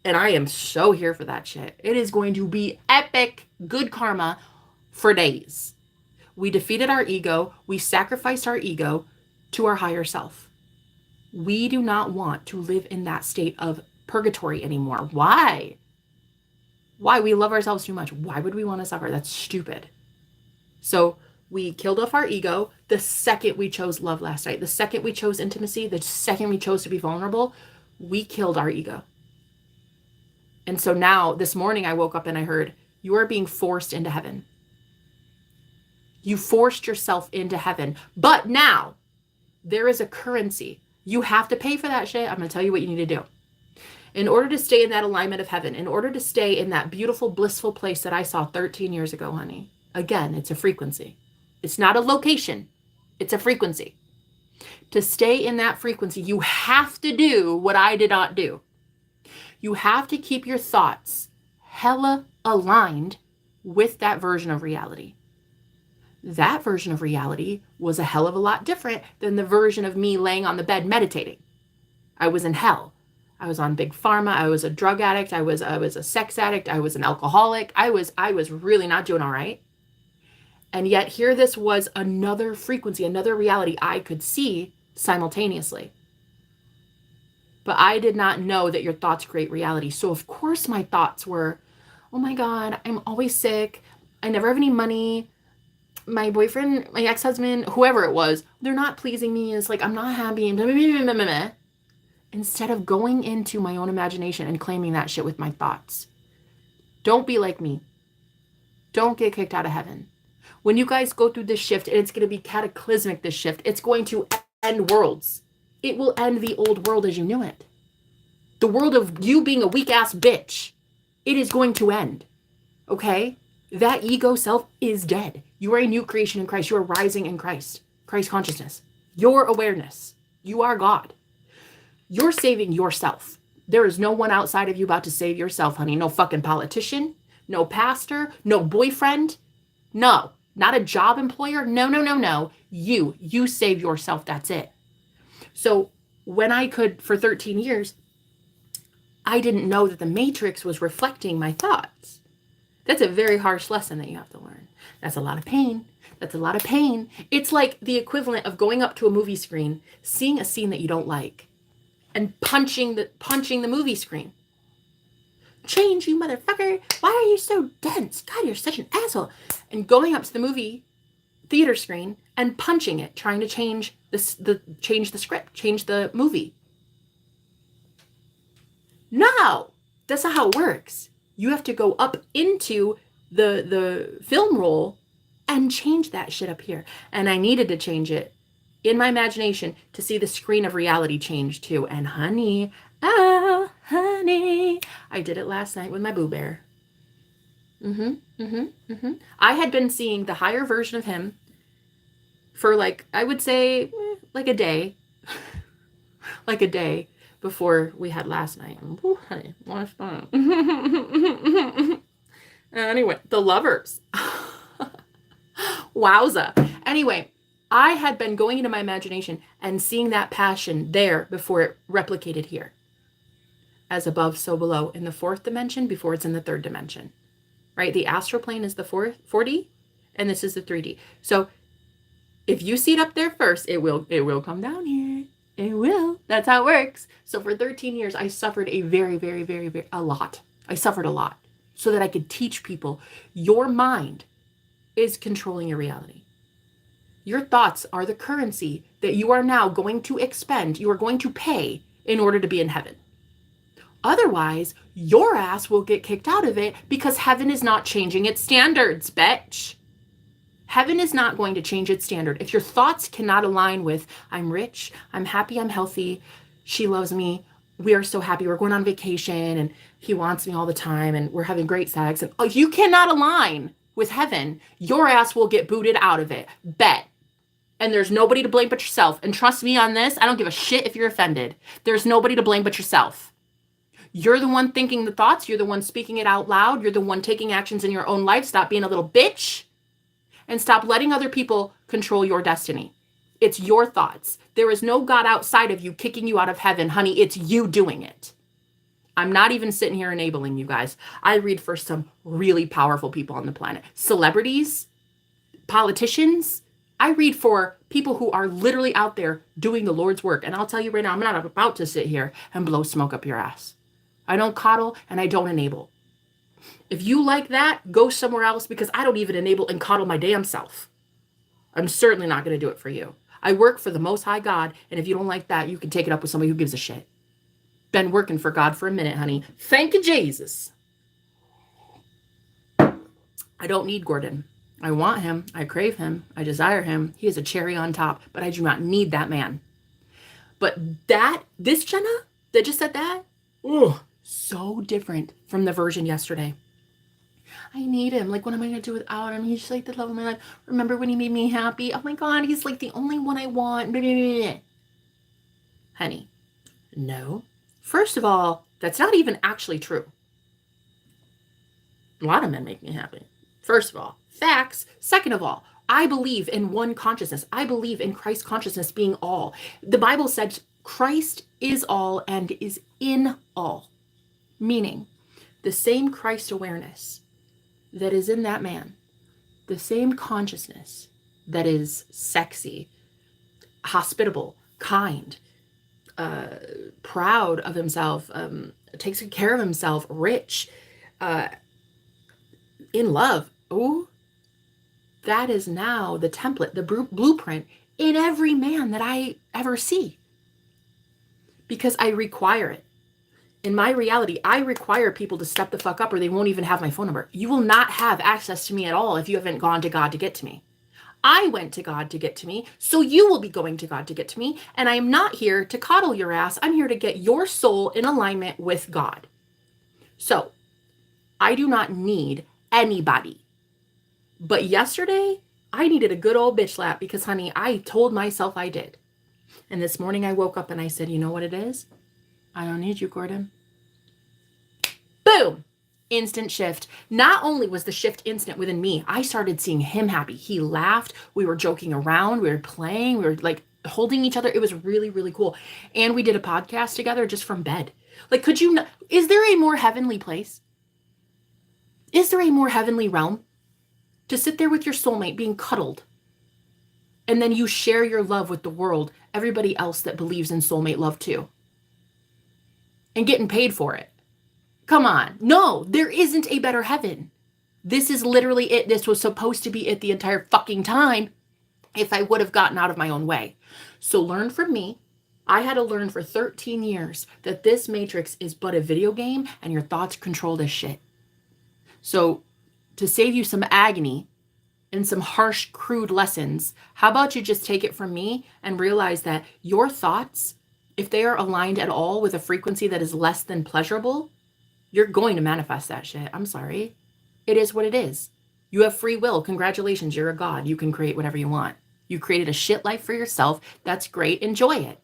And I am so here for that shit. It is going to be epic good karma for days. We defeated our ego. We sacrificed our ego to our higher self. We do not want to live in that state of purgatory anymore. Why? Why? We love ourselves too much. Why would we want to suffer? That's stupid. So we killed off our ego the second we chose love last night. The second we chose intimacy, the second we chose to be vulnerable, we killed our ego. And so now, this morning, I woke up and I heard, you are being forced into heaven. You forced yourself into heaven. But now, there is a currency. You have to pay for that shit. I'm going to tell you what you need to do. In order to stay in that alignment of heaven, in order to stay in that beautiful, blissful place that I saw 13 years ago, honey, again, it's a frequency. It's not a location. It's a frequency. To stay in that frequency, you have to do what I did not do. You have to keep your thoughts hella aligned with that version of reality. That version of reality was a hell of a lot different than the version of me laying on the bed meditating. I was in hell. I was on big pharma. I was a drug addict. I was a sex addict. I was an alcoholic. I was really not doing all right. And yet here this was another frequency, another reality I could see simultaneously. But I did not know that your thoughts create reality. So of course my thoughts were, oh my God, I'm always sick. I never have any money. My boyfriend, my ex-husband, whoever it was, they're not pleasing me. It's like, I'm not happy. Instead of going into my own imagination and claiming that shit with my thoughts. Don't be like me. Don't get kicked out of heaven. When you guys go through this shift, it's going to be cataclysmic, this shift. It's going to end worlds. It will end the old world as you knew it. The world of you being a weak-ass bitch. It is going to end. Okay? That ego self is dead. You are a new creation in Christ. You are rising in Christ. Christ consciousness. Your awareness. You are God. You're saving yourself. There is no one outside of you about to save yourself, honey. No fucking politician. No pastor. No boyfriend. No. Not a job employer. No. You save yourself. That's it. So when I could, for 13 years, I didn't know that the matrix was reflecting my thoughts. That's a very harsh lesson that you have to learn. That's a lot of pain. That's a lot of pain. It's like the equivalent of going up to a movie screen, seeing a scene that you don't like, and punching the movie screen. Change, you motherfucker. Why are you so dense? God, you're such an asshole. And going up to the movie theater screen and punching it, trying to change change the script, change the movie. No, that's not how it works. You have to go up into the film roll and change that shit up here. And I needed to change it in my imagination to see the screen of reality change too. And honey, oh, honey, I did it last night with my boo bear. I had been seeing the higher version of him for like, I would say like a day. Like a day before we had last night. Ooh, honey, last night. Anyway, the lovers. Wowza. Anyway, I had been going into my imagination and seeing that passion there before it replicated here. As above, so below in the fourth dimension before it's in the third dimension. Right? The astral plane is the 4D and this is the 3D. So if you see it up there first, it will come down here. It will. That's how it works. So for 13 years, I suffered a lot. I suffered a lot so that I could teach people your mind is controlling your reality. Your thoughts are the currency that you are now going to expend. You are going to pay in order to be in heaven. Otherwise, your ass will get kicked out of it because heaven is not changing its standards, bitch. Heaven is not going to change its standard. If your thoughts cannot align with, I'm rich, I'm happy, I'm healthy, she loves me, we are so happy, we're going on vacation, and he wants me all the time, and we're having great sex, and if you cannot align with heaven, your ass will get booted out of it. Bet. And there's nobody to blame but yourself. And trust me on this, I don't give a shit if you're offended. There's nobody to blame but yourself. You're the one thinking the thoughts, you're the one speaking it out loud, you're the one taking actions in your own life. Stop being a little bitch. And stop letting other people control your destiny. It's your thoughts. There is no God outside of you kicking you out of heaven, honey. It's you doing it. I'm not even sitting here enabling you guys. I read for some really powerful people on the planet. Celebrities, politicians. I read for people who are literally out there doing the Lord's work. And I'll tell you right now, I'm not about to sit here and blow smoke up your ass. I don't coddle and I don't enable. If you like that, go somewhere else because I don't even enable and coddle my damn self. I'm certainly not going to do it for you. I work for the Most High God, and if you don't like that, you can take it up with somebody who gives a shit. Been working for God for a minute, honey. Thank you, Jesus. I don't need Gordon. I want him. I crave him. I desire him. He is a cherry on top, but I do not need that man. But this Jenna that just said that, so different from the version yesterday. I need him. Like, what am I going to do without him? He's just like the love of my life. Remember when he made me happy? Oh my God, he's like the only one I want. Honey, no. First of all, that's not even actually true. A lot of men make me happy. First of all, facts. Second of all, I believe in one consciousness. I believe in Christ consciousness being all. The Bible said Christ is all and is in all, meaning the same Christ awareness that is in that man, the same consciousness that is sexy, hospitable, kind, proud of himself, takes care of himself, rich, in love. Oh, that is now the template, the blueprint in every man that I ever see. Because I require it. In my reality, I require people to step the fuck up or they won't even have my phone number. You will not have access to me at all if you haven't gone to God to get to me. I went to God to get to me, so you will be going to God to get to me. And I am not here to coddle your ass. I'm here to get your soul in alignment with God. So I do not need anybody. But yesterday, I needed a good old bitch slap because, honey, I told myself I did. And this morning I woke up and I said, you know what it is? I don't need you, Gordon. Boom! Instant shift. Not only was the shift instant within me, I started seeing him happy. He laughed. We were joking around. We were playing. We were like holding each other. It was really, really cool. And we did a podcast together just from bed. Like, could you not, is there a more heavenly place? Is there a more heavenly realm? To sit there with your soulmate being cuddled. And then you share your love with the world, everybody else that believes in soulmate love too. And getting paid for it. Come on. No, there isn't a better heaven. This is literally it. This was supposed to be it the entire fucking time if I would have gotten out of my own way. So learn from me. I had to learn for 13 years that this matrix is but a video game and your thoughts control this shit. So to save you some agony and some harsh, crude lessons, how about you just take it from me and realize that your thoughts, if they are aligned at all with a frequency that is less than pleasurable, you're going to manifest that shit. I'm sorry. It is what it is. You have free will. Congratulations. You're a god. You can create whatever you want. You created a shit life for yourself. That's great. Enjoy it.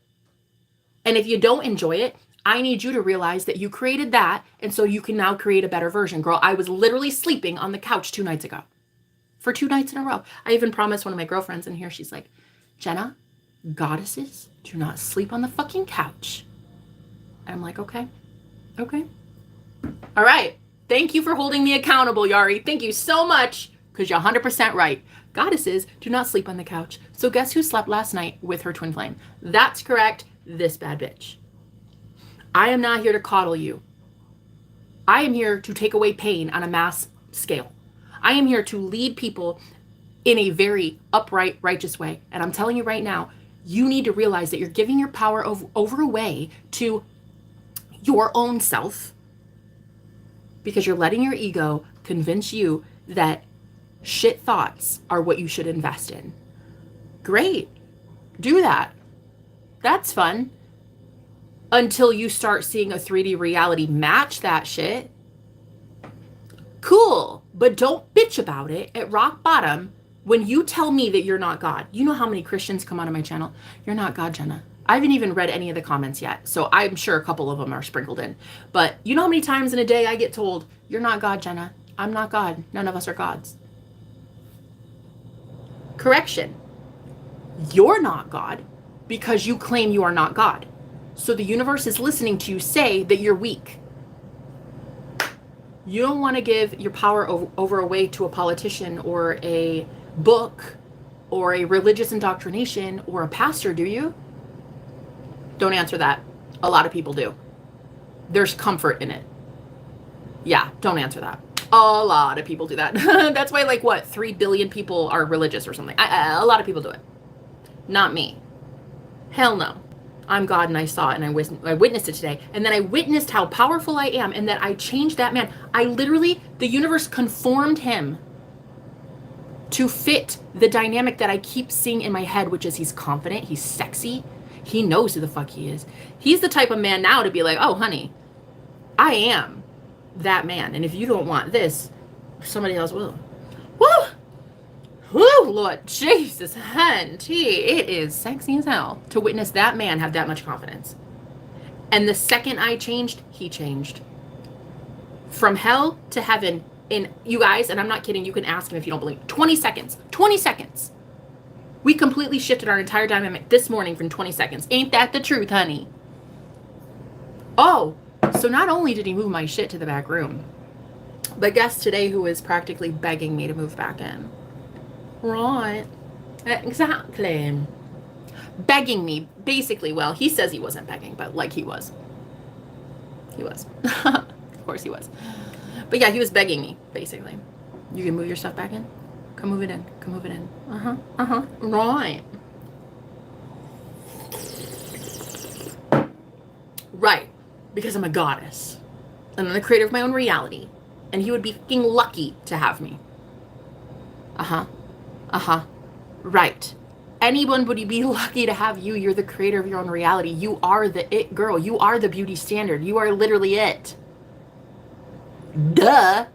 And if you don't enjoy it, I need you to realize that you created that. And so you can now create a better version. Girl, I was literally sleeping on the couch 2 nights ago. For 2 nights in a row. I even promised one of my girlfriends in here. She's like, Jenna, goddesses do not sleep on the fucking couch. And I'm like, okay. Okay. All right. Thank you for holding me accountable, Yari. Thank you so much, because you're 100% right. Goddesses do not sleep on the couch. So guess who slept last night with her twin flame? That's correct. This bad bitch. I am not here to coddle you. I am here to take away pain on a mass scale. I am here to lead people in a very upright, righteous way. And I'm telling you right now, you need to realize that you're giving your power over away to your own self, because you're letting your ego convince you that shit thoughts are what you should invest in. Great. Do that. That's fun. Until you start seeing a 3D reality match that shit. Cool. But don't bitch about it at rock bottom when you tell me that you're not God. You know how many Christians come onto my channel? You're not God, Jenna. I haven't even read any of the comments yet, so I'm sure a couple of them are sprinkled in. But you know how many times in a day I get told, you're not God, Jenna. I'm not God. None of us are gods. Correction. You're not God because you claim you are not God. So the universe is listening to you say that you're weak. You don't want to give your power over away to a politician or a book or a religious indoctrination or a pastor, do you? Don't answer that. A lot of people do. There's comfort in it. Yeah, don't answer that. A lot of people do that. That's why, like, what, 3 billion people are religious or something. A lot of people do it. Not me. Hell no. I'm God and I saw it and I witnessed it today. And then I witnessed how powerful I am and that I changed that man. I literally, the universe conformed him to fit the dynamic that I keep seeing in my head, which is he's confident, he's sexy, he knows who the fuck he is. He's the type of man now to be like, oh, honey, I am that man. And if you don't want this, somebody else will. Woo! Woo, Lord Jesus, it is sexy as hell to witness that man have that much confidence. And the second I changed, he changed. From hell to heaven in, you guys, and I'm not kidding, you can ask him if you don't believe, 20 seconds. 20 seconds. We completely shifted our entire dynamic this morning from 20 seconds. Ain't that the truth, honey? Oh, so not only did he move my shit to the back room, but guess today who is practically begging me to move back in? Right. Exactly. Begging me, basically. Well, he says he wasn't begging, but like he was. He was. Of course he was. But yeah, he was begging me, basically. You can move your stuff back in? Come move it in. Come move it in. Right. Right. Because I'm a goddess. And I'm the creator of my own reality. And he would be fucking lucky to have me. Right. Anyone would be lucky to have you. You're the creator of your own reality. You are the it girl. You are the beauty standard. You are literally it. Duh.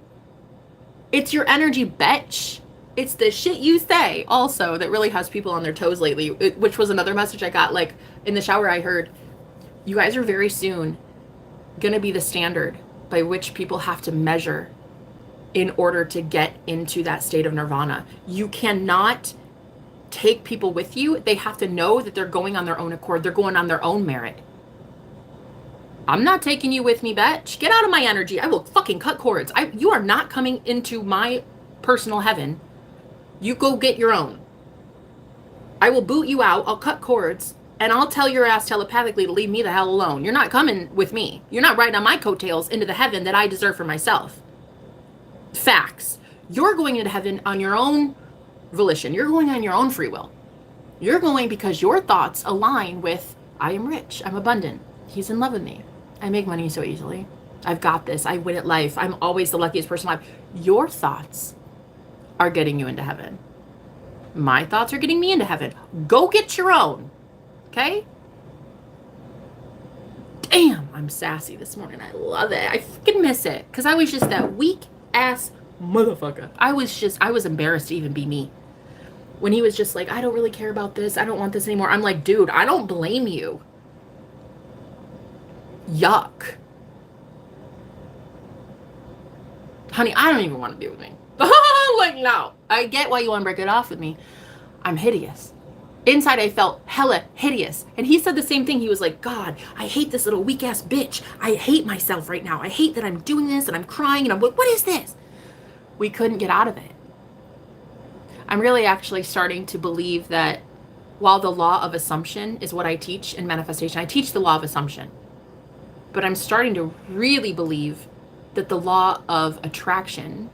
It's your energy, bitch. It's the shit you say also that really has people on their toes lately, which was another message I got. Like in the shower, I heard, you guys are very soon gonna be the standard by which people have to measure in order to get into that state of nirvana. You cannot take people with you. They have to know that they're going on their own accord. They're going on their own merit. I'm not taking you with me, bitch. Get out of my energy. I will fucking cut cords. You are not coming into my personal heaven. You go get your own. I will boot you out. I'll cut cords. And I'll tell your ass telepathically to leave me the hell alone. You're not coming with me. You're not riding on my coattails into the heaven that I deserve for myself. Facts. You're going into heaven on your own volition. You're going on your own free will. You're going because your thoughts align with, I am rich. I'm abundant. He's in love with me. I make money so easily. I've got this. I win at life. I'm always the luckiest person alive. Your thoughts are getting you into heaven. My thoughts are getting me into heaven. Go get your own. Okay? Damn, I'm sassy this morning. I love it. I freaking miss it. Because I was just that weak ass motherfucker. I was embarrassed to even be me. When he was just like, I don't really care about this. I don't want this anymore. I'm like, dude, I don't blame you. Yuck. Honey, I don't even want to be with me. Like, no. I get why you want to break it off with me. I'm hideous. Inside, I felt hella hideous. And he said the same thing. He was like, God, I hate this little weak ass bitch. I hate myself right now. I hate that I'm doing this and I'm crying and I'm like, what is this? We couldn't get out of it. I'm really actually starting to believe that while the law of assumption is what I teach in manifestation, I teach the law of assumption. But I'm starting to really believe that the law of attraction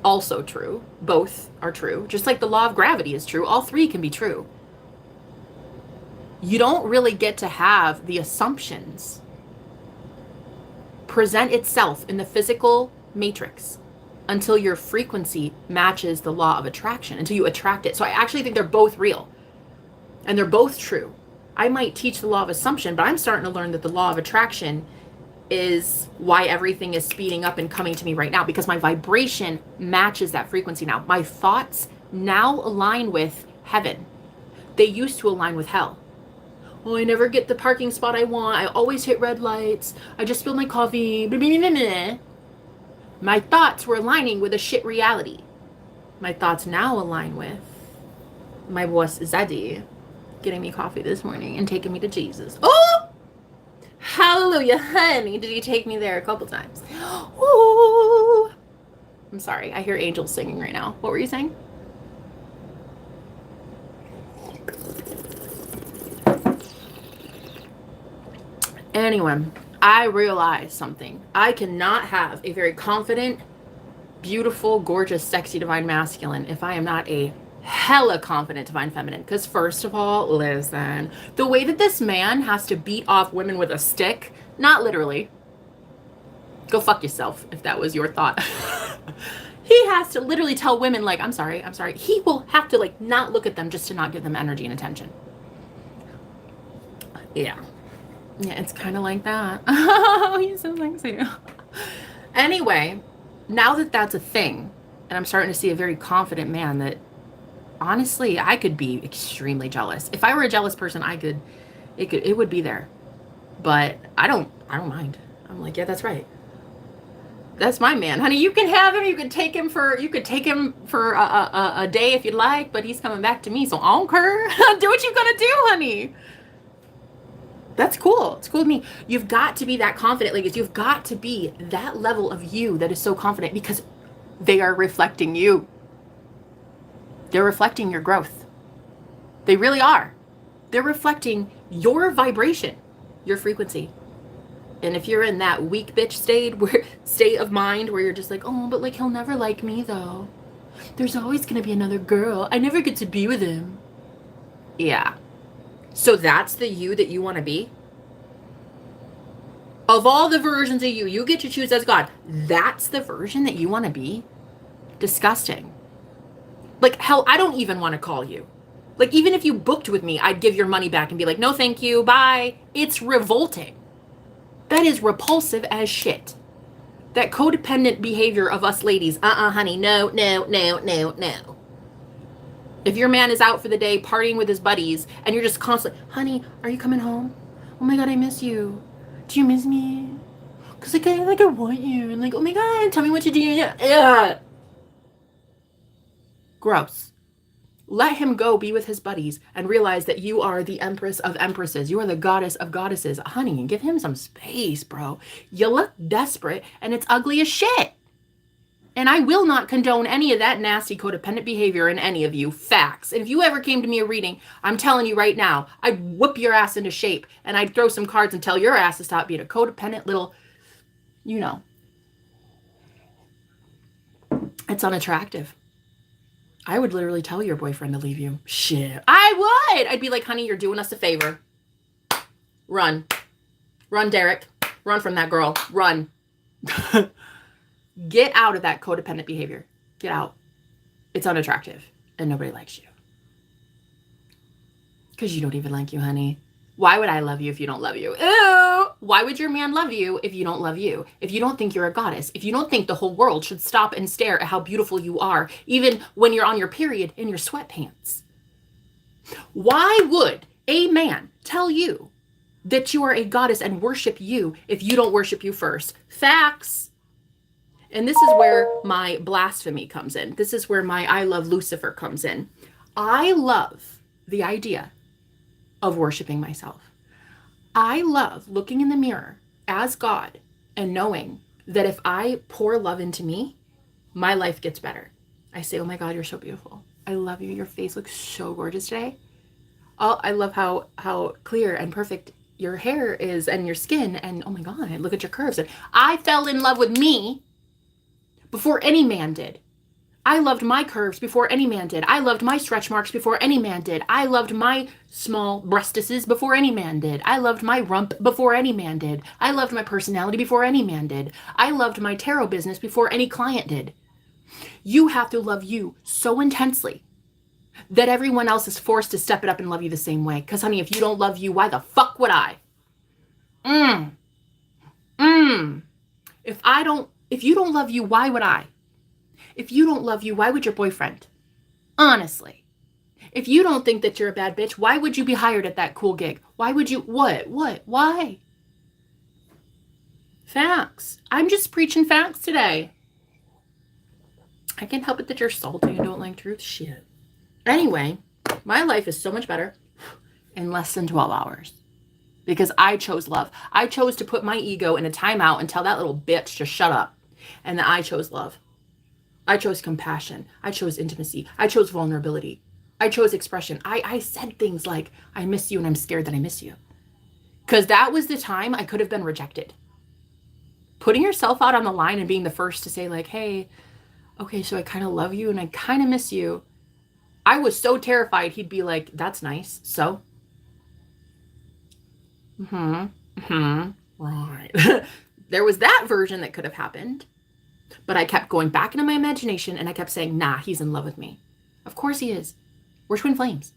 also true. Both are true. Just like the law of gravity is true. All three can be true. You don't really get to have the assumptions present itself in the physical matrix until your frequency matches the law of attraction, until you attract it. So I actually think they're both real and they're both true. I might teach the law of assumption, but I'm starting to learn that the law of attraction is why everything is speeding up and coming to me right now, because my vibration matches that frequency now. My thoughts now align with heaven. They used to align with hell. Oh, I never get the parking spot I want. I always hit red lights. I just spilled my coffee. My thoughts were aligning with a shit reality. My thoughts now align with my boss Zaddy getting me coffee this morning and taking me to Jesus. Oh! Hallelujah, honey. Did you take me there a couple times? Ooh. I'm sorry. I hear angels singing right now. What were you saying? Anyway, I realized something. I cannot have a very confident, beautiful, gorgeous, sexy, divine masculine if I am not a hella confident divine feminine. Because first of all, listen, the way that this man has to beat off women with a stick, not literally, go fuck yourself if that was your thought. He has to literally tell women like, I'm sorry. He will have to like not look at them just to not give them energy and attention. Yeah, it's kind of like that. Oh, he's so sexy. Anyway, now that that's a thing, and I'm starting to see a very confident man that honestly, I could be extremely jealous. If I were a jealous person, it would be there. But I don't mind. I'm like, yeah, that's right. That's my man, honey. You can have him. You could take him for a day if you'd like, but he's coming back to me. So I don't care. Do what you're gonna do, honey. That's cool. It's cool with me. You've got to be that confident, ladies. You've got to be that level of you that is so confident because they are reflecting you. They're reflecting your growth. They really are. They're reflecting your vibration, your frequency. And if you're in that weak bitch state of mind where you're just like, oh, but like he'll never like me though. There's always gonna be another girl. I never get to be with him. Yeah. So that's the you that you want to be? Of all the versions of you, you get to choose as God. That's the version that you want to be? Disgusting. Like, hell, I don't even want to call you. Like, even if you booked with me, I'd give your money back and be like, no, thank you, bye. It's revolting. That is repulsive as shit. That codependent behavior of us ladies. Honey, no. If your man is out for the day partying with his buddies and you're just constantly, honey, are you coming home? Oh my God, I miss you. Do you miss me? Because like I want you. And like, oh my God, tell me what you do. Yeah. Gross. Let him go be with his buddies and realize that you are the empress of empresses. You are the goddess of goddesses. Honey, give him some space, bro. You look desperate and it's ugly as shit. And I will not condone any of that nasty codependent behavior in any of you. Facts. And if you ever came to me a reading, I'm telling you right now, I'd whoop your ass into shape and I'd throw some cards and tell your ass to stop being a codependent little, you know. It's unattractive. I would literally tell your boyfriend to leave you. Shit. I would. I'd be like, honey, you're doing us a favor. Run. Run, Derek. Run from that girl. Run. Get out of that codependent behavior. Get out. It's unattractive and nobody likes you. Because you don't even like you, honey. Why would I love you if you don't love you? Ew! Why would your man love you if you don't love you? If you don't think you're a goddess? If you don't think the whole world should stop and stare at how beautiful you are, even when you're on your period in your sweatpants? Why would a man tell you that you are a goddess and worship you if you don't worship you first? Facts. And this is where my blasphemy comes in. This is where my I love Lucifer comes in. I love the idea of worshiping myself. I love looking in the mirror as God and knowing that if I pour love into me, my life gets better. I say, oh my God, you're so beautiful. I love you. Your face looks so gorgeous today. Oh, I love how clear and perfect your hair is and your skin. And oh my God, look at your curves. And I fell in love with me before any man did. I loved my curves before any man did. I loved my stretch marks before any man did. I loved my small breastises before any man did. I loved my rump before any man did. I loved my personality before any man did. I loved my tarot business before any client did. You have to love you so intensely that everyone else is forced to step it up and love you the same way. Because honey, if you don't love you, why the fuck would I? If you don't love you, why would I? If you don't love you, why would your boyfriend? Honestly. If you don't think that you're a bad bitch, why would you be hired at that cool gig? Why would you? What? Why? Facts. I'm just preaching facts today. I can't help it that you're salty and don't like truth. Shit. Anyway, my life is so much better in less than 12 hours. Because I chose love. I chose to put my ego in a timeout and tell that little bitch to shut up. And that I chose love. I chose compassion. I chose intimacy. I chose vulnerability. I chose expression. I said things like, I miss you and I'm scared that I miss you. Because that was the time I could have been rejected. Putting yourself out on the line and being the first to say like, hey, okay, so I kind of love you and I kind of miss you. I was so terrified he'd be like, that's nice. So? Right. There was that version that could have happened. But I kept going back into my imagination and I kept saying, nah, he's in love with me. Of course he is. We're twin flames.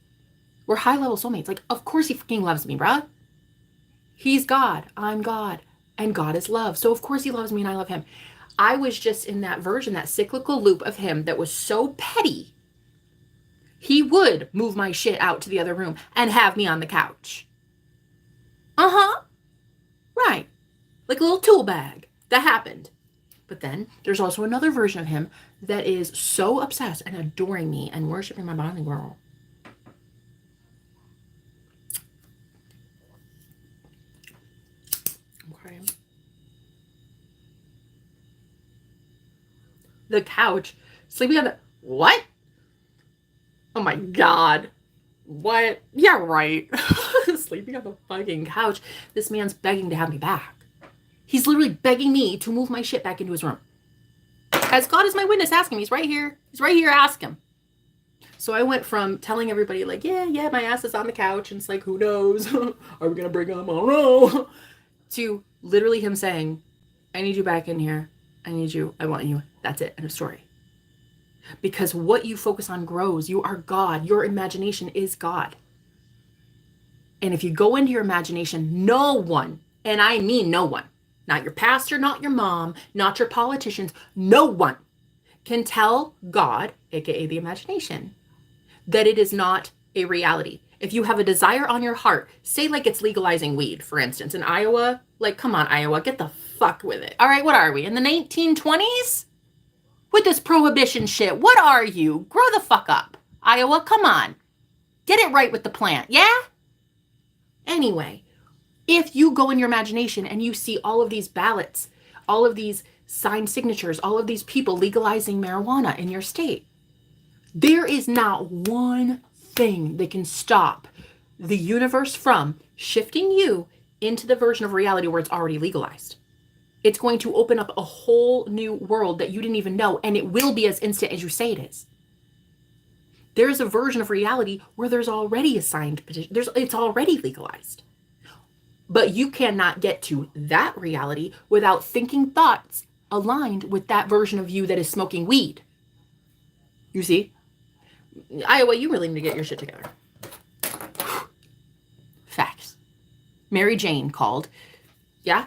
We're high-level soulmates. Like, of course he fucking loves me, bruh. He's God. I'm God. And God is love. So of course he loves me and I love him. I was just in that version, that cyclical loop of him that was so petty. He would move my shit out to the other room and have me on the couch. Right. Like a little tool bag. That happened. But then there's also another version of him that is so obsessed and adoring me and worshiping my body, girl. Okay. The couch, sleeping on the, what? Oh my God. What? Yeah, right. Sleeping on the fucking couch. This man's begging to have me back. He's literally begging me to move my shit back into his room. As God is my witness, ask him. He's right here. He's right here. Ask him. So I went from telling everybody like, yeah, my ass is on the couch. And it's like, who knows? Are we going to break up? I don't know. To literally him saying, I need you back in here. I need you. I want you. That's it. End of story. Because what you focus on grows. You are God. Your imagination is God. And if you go into your imagination, no one, and I mean no one, not your pastor, not your mom, not your politicians, no one can tell God, aka the imagination, that it is not a reality. If you have a desire on your heart, say like it's legalizing weed, for instance, in Iowa, like, come on, Iowa, get the fuck with it. All right, what are we, in the 1920s? With this prohibition shit, what are you? Grow the fuck up. Iowa, come on. Get it right with the plant, yeah? Anyway, if you go in your imagination and you see all of these ballots, all of these signed signatures, all of these people legalizing marijuana in your state, there is not one thing that can stop the universe from shifting you into the version of reality where it's already legalized. It's going to open up a whole new world that you didn't even know, and it will be as instant as you say it is. There's a version of reality where there's already a signed petition. It's already legalized. But you cannot get to that reality without thinking thoughts aligned with that version of you that is smoking weed. You see? Iowa, you really need to get your shit together. Facts. Mary Jane called. Yeah?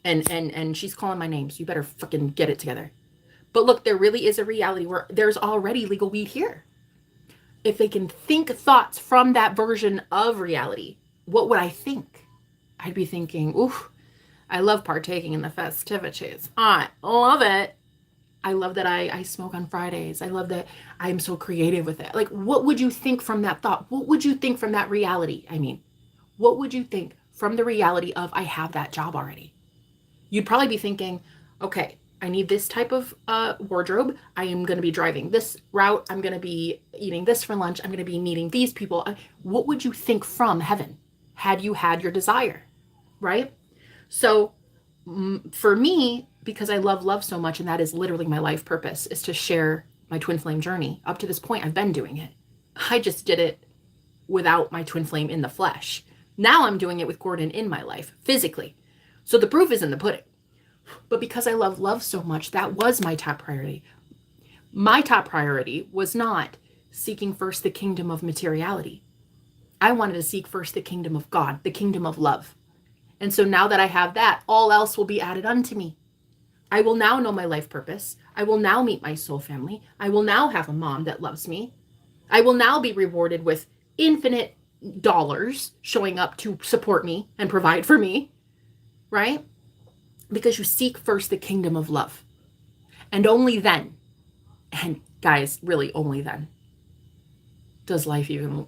And she's calling my name, so you better fucking get it together. But look, there really is a reality where there's already legal weed here. If they can think thoughts from that version of reality, what would I think? I'd be thinking, oof, I love partaking in the festivities. I love it. I love that I smoke on Fridays. I love that I'm so creative with it. Like, what would you think from that thought? What would you think from that reality? I mean, what would you think from the reality of I have that job already? You'd probably be thinking, okay, I need this type of wardrobe. I am going to be driving this route. I'm going to be eating this for lunch. I'm going to be meeting these people. What would you think from heaven had you had your desire, right? So for me, because I love love so much, and that is literally my life purpose, is to share my twin flame journey. Up to this point, I've been doing it. I just did it without my twin flame in the flesh. Now I'm doing it with Gordon in my life, physically. So the proof is in the pudding. But because I love love so much, that was my top priority. My top priority was not seeking first the kingdom of materiality. I wanted to seek first the kingdom of God, the kingdom of love. And so now that I have that, all else will be added unto me. I will now know my life purpose. I will now meet my soul family. I will now have a mom that loves me. I will now be rewarded with infinite dollars showing up to support me and provide for me, right? Because you seek first the kingdom of love. And only then, and guys, really only then, does life even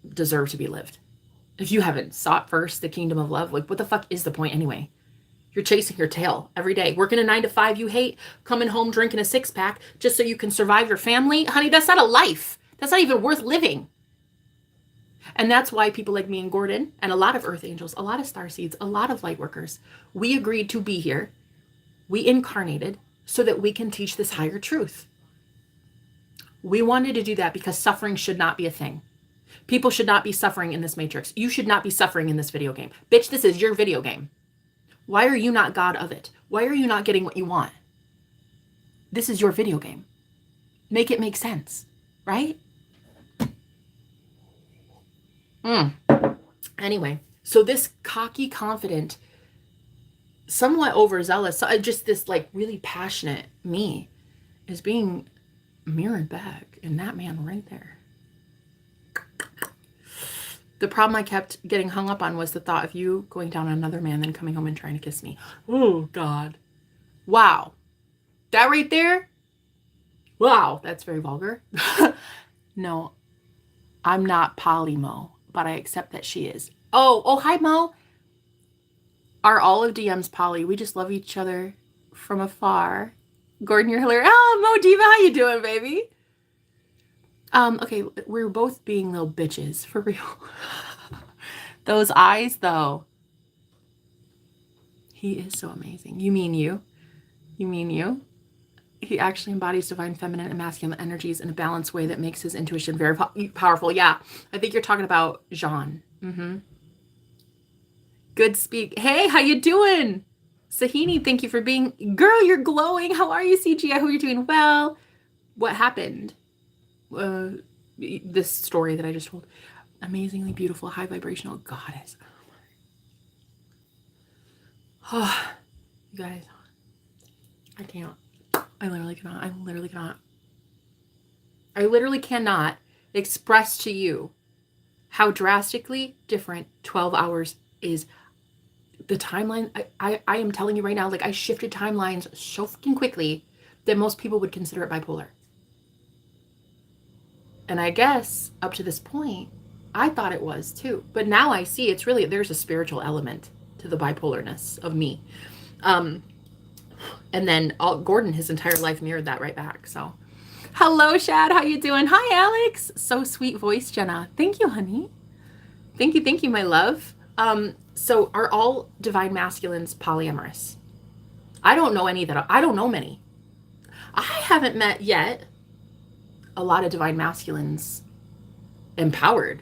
deserve to be lived. If you haven't sought first the kingdom of love, like, what the fuck is the point anyway? You're chasing your tail every day, working a 9-to-5 you hate, coming home drinking a 6-pack just so you can survive your family. Honey, that's not a life. That's not even worth living. And that's why people like me and Gordon and a lot of earth angels, a lot of starseeds, a lot of light workers, we agreed to be here. We incarnated so that we can teach this higher truth. We wanted to do that because suffering should not be a thing. People should not be suffering in this matrix. You should not be suffering in this video game. Bitch, this is your video game. Why are you not God of it? Why are you not getting what you want? This is your video game. Make it make sense, right? Anyway, so this cocky, confident, somewhat overzealous, just this like really passionate me is being mirrored back in that man right there. The problem I kept getting hung up on was the thought of you going down on another man, then coming home and trying to kiss me. Oh, God. Wow. That right there? Wow, that's very vulgar. No, I'm not poly, Mo, but I accept that she is. Oh, hi, Mo. Are all of DM's poly? We just love each other from afar. Gordon, you're hilarious. Oh, Mo Diva, how you doing, baby? Okay, we're both being little bitches, for real. Those eyes, though. He is so amazing. You mean you? You mean you? He actually embodies divine feminine and masculine energies in a balanced way that makes his intuition very powerful. Yeah, I think you're talking about Jean. Good speak. Hey, how you doing? Sahini, thank you for being... Girl, you're glowing. How are you, CG? I hope you're doing well. What happened? This story that I just told. Amazingly beautiful, high vibrational goddess. Oh, you guys, I can't. I literally cannot. I literally cannot express to you how drastically different 12 hours is. The timeline, I am telling you right now, like I shifted timelines so fucking quickly that most people would consider it bipolar. And I guess up to this point, I thought it was too. But now I see it's really, there's a spiritual element to the bipolarness of me. And then Gordon, his entire life mirrored that right back. So, hello, Shad. How you doing? Hi, Alex. So sweet voice, Jenna. Thank you, honey. Thank you, my love. So are all divine masculines polyamorous? I don't know any that I don't know many. I haven't met yet a lot of divine masculines empowered.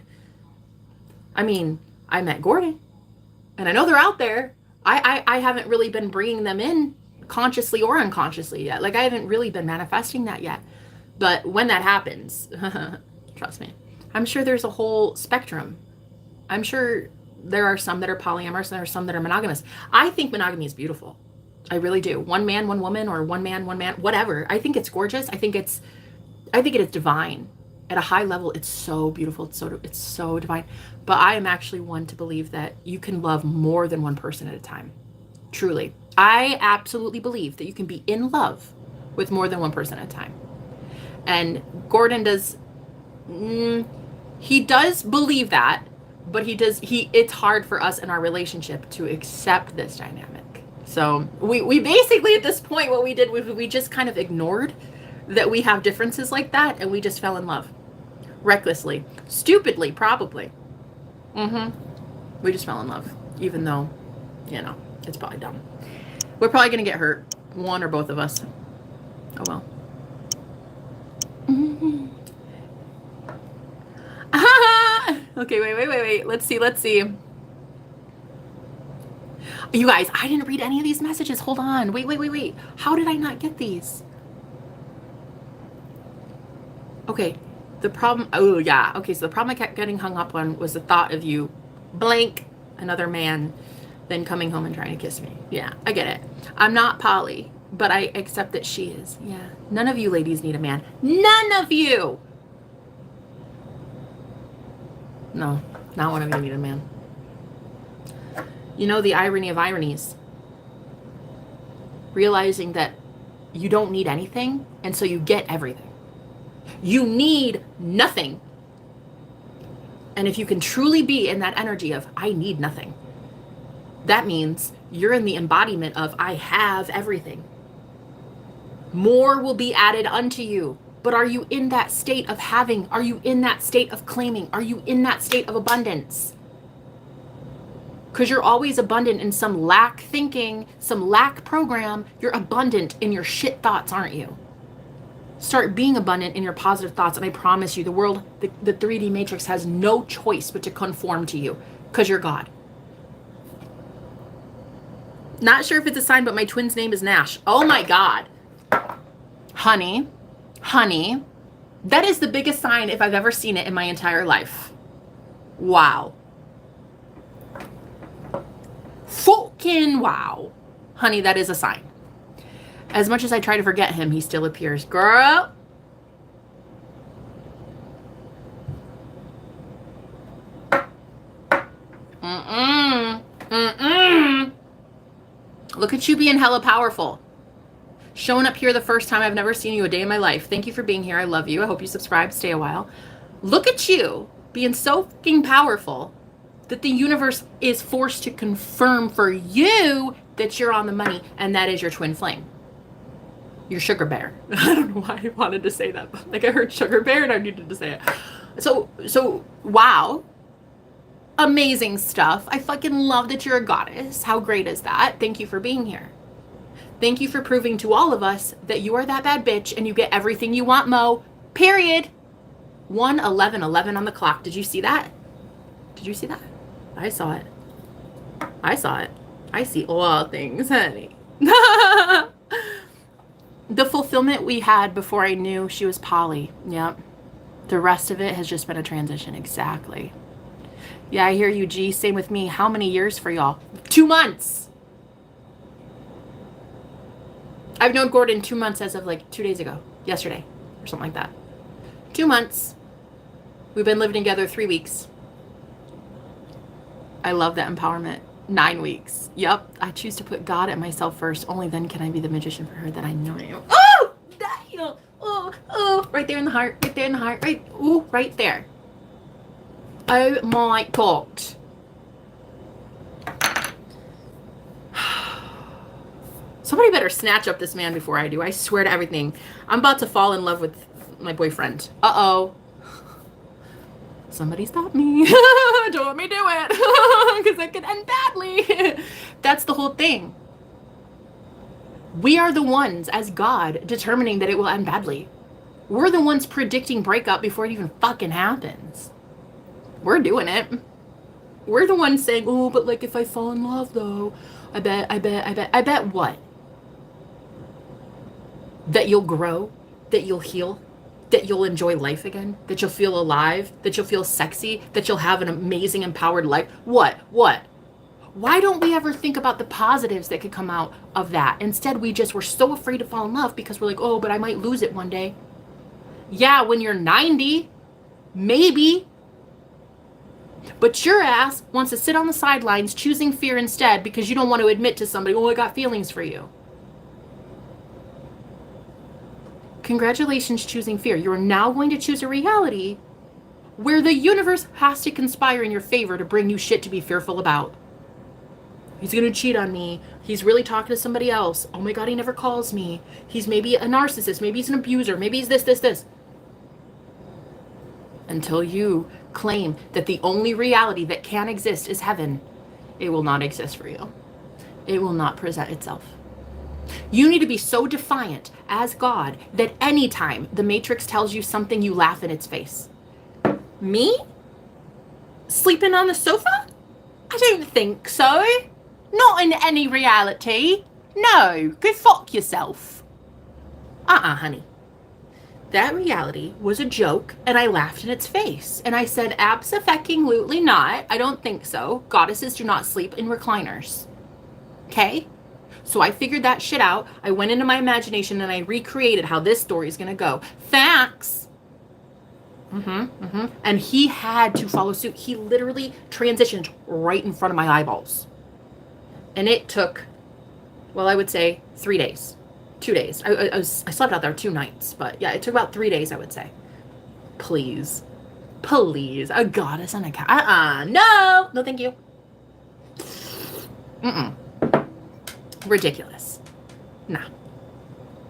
I mean, I met Gordon, and I know they're out there. I haven't really been bringing them in consciously or unconsciously yet. Like I haven't really been manifesting that yet. But when that happens, trust me, I'm sure there's a whole spectrum. I'm sure there are some that are polyamorous and there are some that are monogamous. I think monogamy is beautiful. I really do. One man, one woman, or one man, whatever. I think it's gorgeous. I think it is divine. At a high level, it's so beautiful. It's so divine. But I am actually one to believe that you can love more than one person at a time. Truly. I absolutely believe that you can be in love with more than one person at a time. And Gordon does, he does believe that, but it's hard for us in our relationship to accept this dynamic. So we basically at this point, what we did was we just kind of ignored that we have differences like that, and we just fell in love. Recklessly. Stupidly, probably. We just fell in love, even though, it's probably dumb. We're probably going to get hurt. One or both of us. Oh, well. Okay, wait. Let's see. You guys, I didn't read any of these messages. Hold on. Wait. How did I not get these? Okay. The problem, okay, so the problem I kept getting hung up on was the thought of you, blank, another man, then coming home and trying to kiss me. Yeah, I get it. I'm not poly, but I accept that she is. Yeah, none of you ladies need a man. None of you! No, not one of you need a man. You know the irony of ironies? Realizing that you don't need anything, and so you get everything. You need nothing. And if you can truly be in that energy of, I need nothing, that means you're in the embodiment of, I have everything. More will be added unto you. But are you in that state of having? Are you in that state of claiming? Are you in that state of abundance? Because you're always abundant in some lack thinking, some lack program. You're abundant in your shit thoughts, aren't you? Start being abundant in your positive thoughts, and I promise you, the world, the 3D matrix has no choice but to conform to you, because you're God. Not sure if it's a sign, but my twin's name is Nash. Oh my God. Honey, that is the biggest sign if I've ever seen it in my entire life. Wow. Fucking wow. Honey, that is a sign. As much as I try to forget him, he still appears. Girl. Look at you being hella powerful. Showing up here the first time. I've never seen you a day in my life. Thank you for being here. I love you. I hope you subscribe. Stay a while. Look at you being so fucking powerful that the universe is forced to confirm for you that you're on the money, and that is your twin flame. Your sugar bear. I don't know why I wanted to say that, but like I heard sugar bear and I needed to say it. So wow. Amazing stuff. I fucking love that you're a goddess. How great is that? Thank you for being here. Thank you for proving to all of us that you are that bad bitch and you get everything you want, Mo. Period. 1:11:11 on the clock. Did you see that? Did you see that? I saw it. I saw it. I see all things, honey. The fulfillment we had before I knew she was poly. Yep. The rest of it has just been a transition. Exactly. Yeah, I hear you, G. Same with me. How many years for y'all? 2 months. I've known Gordon 2 months as of like 2 days ago. Yesterday. Or something like that. 2 months. We've been living together 3 weeks. I love that empowerment. 9 weeks. Yep. I choose to put God and myself first. Only then can I be the magician for her that I know I am. Oh! Damn! Oh! Right there in the heart. Right there in the heart. Right. Ooh, right there. Oh my God. Somebody better snatch up this man before I do. I swear to everything. I'm about to fall in love with my boyfriend. Uh-oh. Somebody stop me. Don't let me do it. Because it could end badly. That's the whole thing. We are the ones, as God, determining that it will end badly. We're the ones predicting breakup before it even fucking happens. We're doing it. We're the ones saying, oh, but like if I fall in love though, I bet what? That you'll grow, that you'll heal, that you'll enjoy life again, that you'll feel alive, that you'll feel sexy, that you'll have an amazing empowered life. What? Why don't we ever think about the positives that could come out of that? Instead, we're so afraid to fall in love because we're like, oh, but I might lose it one day. Yeah, when you're 90, maybe. But your ass wants to sit on the sidelines choosing fear instead because you don't want to admit to somebody, oh, I got feelings for you. Congratulations, choosing fear. You're now going to choose a reality where the universe has to conspire in your favor to bring you shit to be fearful about. He's going to cheat on me. He's really talking to somebody else. Oh my God, he never calls me. He's maybe a narcissist. Maybe he's an abuser. Maybe he's this. Until you claim that the only reality that can exist is heaven, it will not exist for you. It will not present itself. You need to be so defiant as God that anytime the Matrix tells you something, you laugh in its face. Me? Sleeping on the sofa? I don't think so. Not in any reality. No, go fuck yourself. Honey. That reality was a joke, and I laughed in its face. And I said, abso-fucking-lutely not. I don't think so. Goddesses do not sleep in recliners. Okay? So I figured that shit out. I went into my imagination, and I recreated how this story is going to go. Facts. And he had to follow suit. He literally transitioned right in front of my eyeballs. And it took, well, I would say 3 days. 2 days. I slept out there 2 nights, but yeah, it took about 3 days, I would say. Please, a goddess and a cat. No, thank you. Ridiculous. No.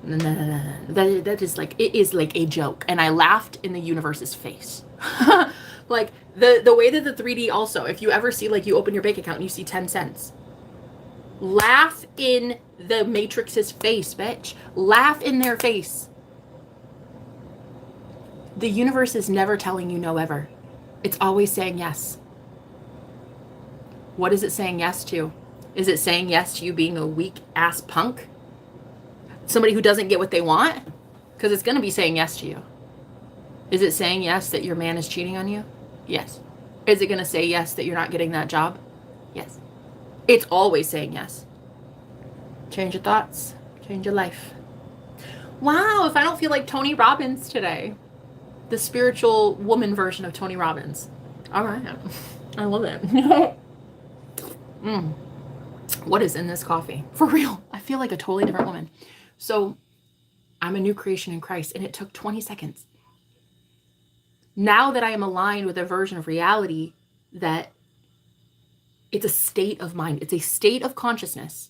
That is like, it is like a joke, and I laughed in the universe's face. Like the way that the 3D also, if you ever see, like, you open your bank account and you see 10 cents. Laugh in the Matrix's face, bitch. Laugh in their face. The universe is never telling you no ever. It's always saying yes. What is it saying yes to? Is it saying yes to you being a weak ass punk? Somebody who doesn't get what they want? Because it's going to be saying yes to you. Is it saying yes that your man is cheating on you? Yes. Is it going to say yes that you're not getting that job? Yes. It's always saying yes. Change your thoughts. Change your life. Wow, if I don't feel like Tony Robbins today. The spiritual woman version of Tony Robbins. All right. I love it. What is in this coffee? For real. I feel like a totally different woman. So I'm a new creation in Christ, and it took 20 seconds. Now that I am aligned with a version of reality that it's a state of mind, it's a state of consciousness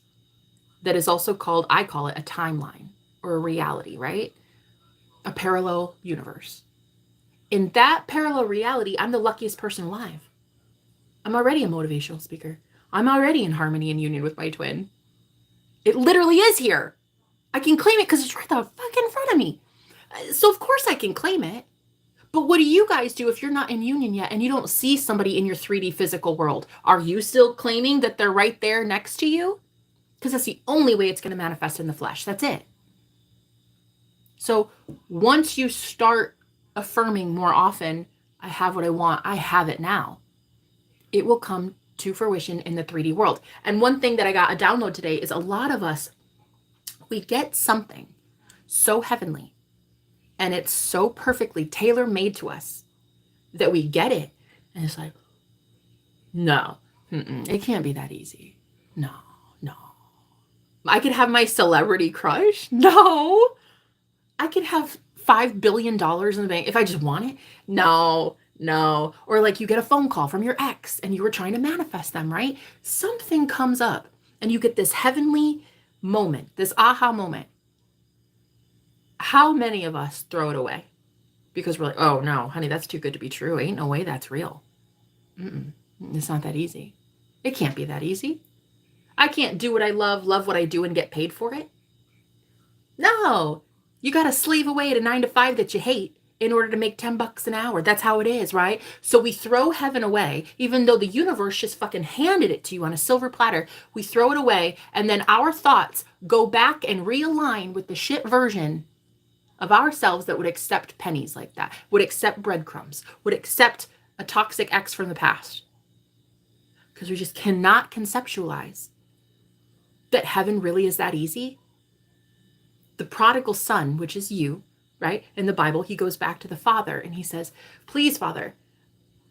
that is also called, I call it a timeline or a reality, right? A parallel universe. In that parallel reality, I'm the luckiest person alive. I'm already a motivational speaker. I'm already in harmony and union with my twin. It literally is here. I can claim it because it's right the fuck in front of me. So of course I can claim it. But what do you guys do if you're not in union yet and you don't see somebody in your 3D physical world? Are you still claiming that they're right there next to you? Because that's the only way it's going to manifest in the flesh. That's it. So once you start affirming more often, I have what I want, I have it now, it will come to fruition in the 3D world. And one thing that I got a download today is a lot of us, we get something so heavenly and it's so perfectly tailor-made to us that we get it. And it's like, no, it can't be that easy. No. I could have my celebrity crush. No. I could have $5 billion in the bank if I just want it. No. Or like you get a phone call from your ex and you were trying to manifest them, right? Something comes up and you get this heavenly moment, this aha moment. How many of us throw it away? Because we're like, oh no, honey, that's too good to be true. Ain't no way that's real. It's not that easy. It can't be that easy. I can't do what I love what I do and get paid for it. No, you got to slave away at a 9-to-5 that you hate in order to make $10 an hour. That's how it is, right? So we throw heaven away, even though the universe just fucking handed it to you on a silver platter. We throw it away, and then our thoughts go back and realign with the shit version of ourselves that would accept pennies like that, would accept breadcrumbs, would accept a toxic ex from the past. Because we just cannot conceptualize that heaven really is that easy. The prodigal son, which is you, right? In the Bible, he goes back to the father and he says, please, Father,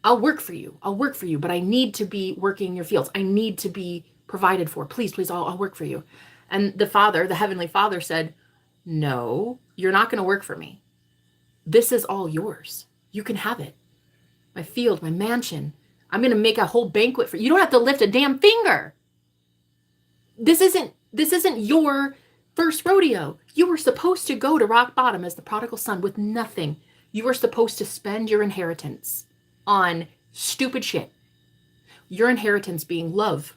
I'll work for you, but I need to be working your fields. I need to be provided for. Please, I'll work for you. And the father, the heavenly father said, no, you're not going to work for me. This is all yours. You can have it. My field, my mansion. I'm going to make a whole banquet for you. You don't have to lift a damn finger. This isn't your first rodeo. You were supposed to go to rock bottom as the prodigal son with nothing. You were supposed to spend your inheritance on stupid shit. Your inheritance being love,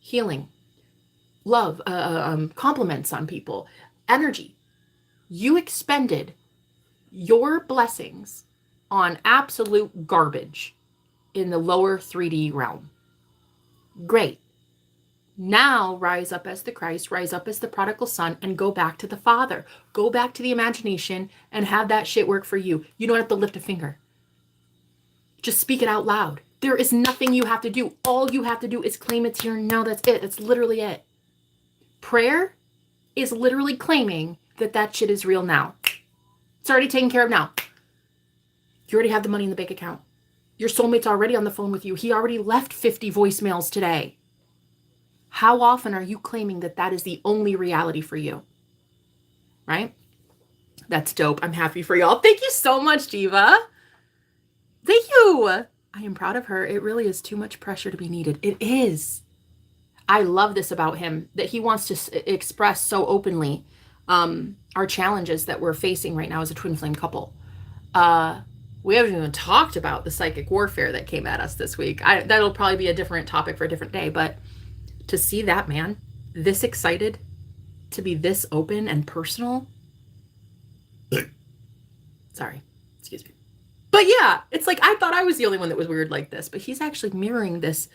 healing, love, compliments on people, energy. You expended your blessings on absolute garbage in the lower 3D realm. Great. Now rise up as the Christ, rise up as the prodigal son, and go back to the Father. Go back to the imagination and have that shit work for you. You don't have to lift a finger. Just speak it out loud. There is nothing you have to do. All you have to do is claim it's here now. That's it. That's literally it. Prayer is literally claiming that shit is real now. It's already taken care of now. You already have the money in the bank account. Your soulmate's already on the phone with you. He already left 50 voicemails today. How often are you claiming that is the only reality for you? Right? That's dope. I'm happy for y'all. Thank you so much, Diva. Thank you. I am proud of her. It really is too much pressure to be needed. It is. I love this about him, that he wants to express so openly our challenges that we're facing right now as a twin flame couple. We haven't even talked about the psychic warfare that came at us this week. That'll probably be a different topic for a different day, but to see that man this excited to be this open and personal. Sorry, excuse me. But yeah, it's like I thought I was the only one that was weird like this, but he's actually mirroring this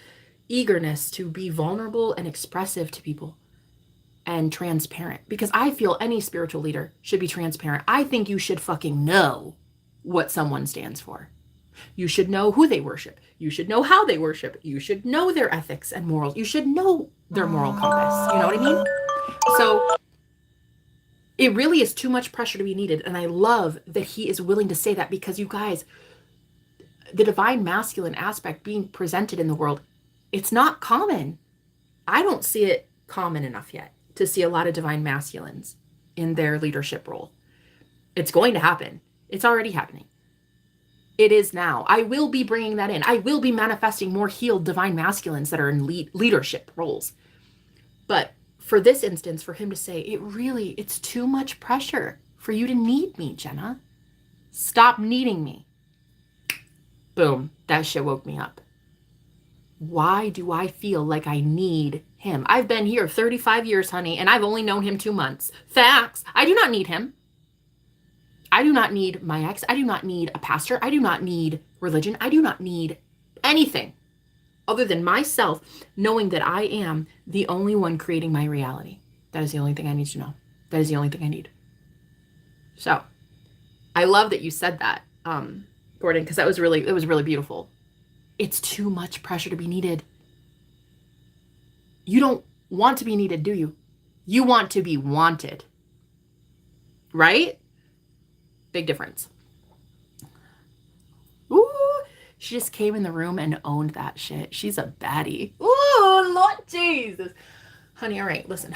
eagerness to be vulnerable and expressive to people and transparent, because I feel any spiritual leader should be transparent. I think you should fucking know what someone stands for. You should know who they worship. You should know how they worship. You should know their ethics and morals. You should know their moral compass. You know what I mean? So it really is too much pressure to be needed. And I love that he is willing to say that, because you guys, the divine masculine aspect being presented in the world, it's not common. I don't see it common enough yet to see a lot of divine masculines in their leadership role. It's going to happen. It's already happening. It is now. I will be bringing that in. I will be manifesting more healed divine masculines that are in leadership roles. But for this instance, for him to say, it's too much pressure for you to need me, Jenna. Stop needing me. Boom. That shit woke me up. Why do I feel like I need him? I've been here 35 years, honey, and I've only known him 2 months. Facts. I do not need him. I do not need my ex. I do not need a pastor. I do not need religion. I do not need anything other than myself, knowing that I am the only one creating my reality. That is the only thing I need to know. That is the only thing I need. So I love that you said that, Gordon, because it was really beautiful. It's too much pressure to be needed. You don't want to be needed, do you? You want to be wanted, right? Big difference. Ooh, she just came in the room and owned that shit. She's a baddie. Ooh, Lord Jesus. Honey, all right, listen.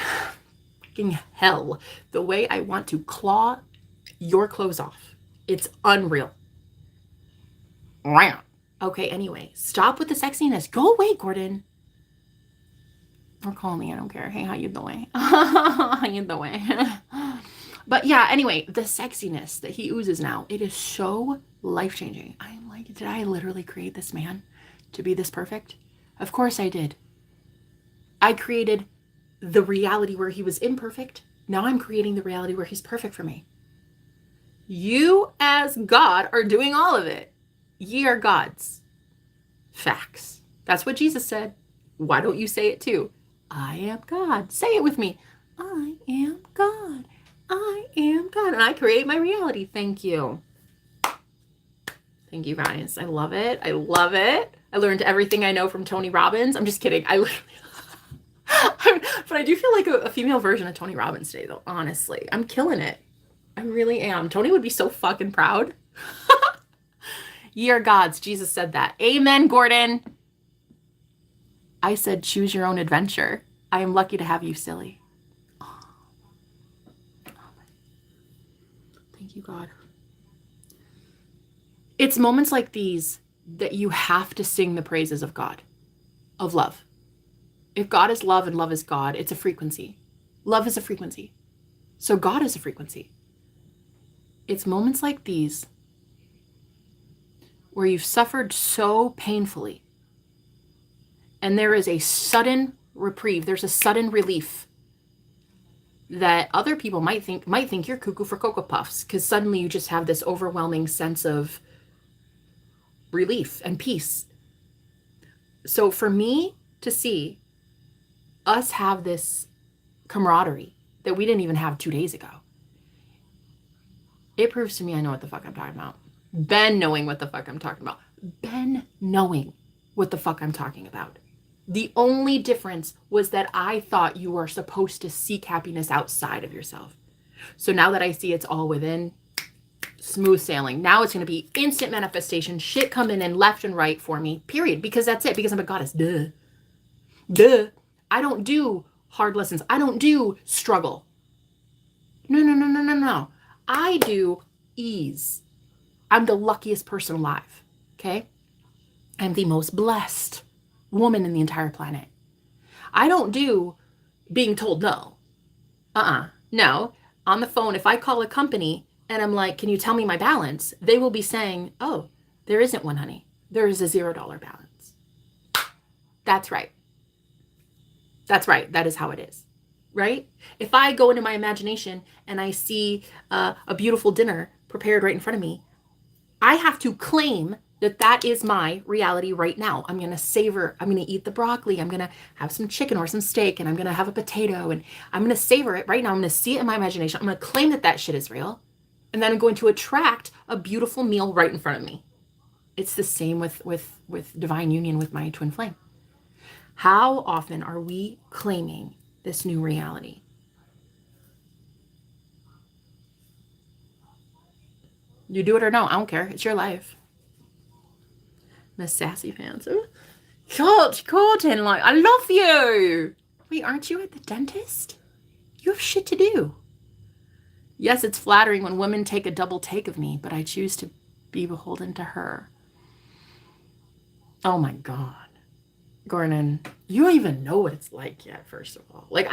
Fucking hell. The way I want to claw your clothes off. It's unreal. Okay, anyway, stop with the sexiness. Go away, Gordon. Or call me, I don't care. Hey, how you doing? How you doing? But yeah, anyway, the sexiness that he oozes now, it is so life-changing. I'm like, did I literally create this man to be this perfect? Of course I did. I created the reality where he was imperfect. Now I'm creating the reality where he's perfect for me. You as God are doing all of it. Ye are gods. Facts. That's what Jesus said. Why don't you say it too? I am God. Say it with me. I am God. I am God. And I create my reality. Thank you. Thank you, guys. I love it. I love it. I learned everything I know from Tony Robbins. I'm just kidding. I literally... but I do feel like a female version of Tony Robbins today, though. Honestly. I'm killing it. I really am. Tony would be so fucking proud. Ye are gods. Jesus said that. Amen, Gordon. I said, choose your own adventure. I am lucky to have you, silly. Oh. Thank you, God. It's moments like these that you have to sing the praises of God, of love. If God is love and love is God, it's a frequency. Love is a frequency. So God is a frequency. It's moments like these where you've suffered so painfully and there is a sudden reprieve, there's a sudden relief that other people might think you're cuckoo for Cocoa Puffs, because suddenly you just have this overwhelming sense of relief and peace. So for me to see us have this camaraderie that we didn't even have 2 days ago, it proves to me I know what the fuck I'm talking about. Ben knowing what the fuck I'm talking about. Ben knowing what the fuck I'm talking about. The only difference was that I thought you were supposed to seek happiness outside of yourself. So now that I see it's all within, smooth sailing. Now it's going to be instant manifestation, shit coming in left and right for me, period. Because that's it. Because I'm a goddess. Duh. Duh. I don't do hard lessons. I don't do struggle. No. I do ease. I'm the luckiest person alive, okay? I'm the most blessed woman in the entire planet. I don't do being told no. No. On the phone, if I call a company and I'm like, can you tell me my balance? They will be saying, oh, there isn't one, honey. There is a $0 balance. That's right. That's right. That is how it is, right? If I go into my imagination and I see a beautiful dinner prepared right in front of me, I have to claim that that is my reality right now. I'm going to savor, I'm going to eat the broccoli. I'm going to have some chicken or some steak, and I'm going to have a potato, and I'm going to savor it right now. I'm going to see it in my imagination. I'm going to claim that that shit is real. And then I'm going to attract a beautiful meal right in front of me. It's the same with divine union with my twin flame. How often are we claiming this new reality? You do it or no, I don't care. It's your life. Miss Sassy Pants. Gordon, like, I love you. Wait, aren't you at the dentist? You have shit to do. Yes, it's flattering when women take a double take of me, but I choose to be beholden to her. Oh my God. Gordon, you don't even know what it's like yet, first of all. Like,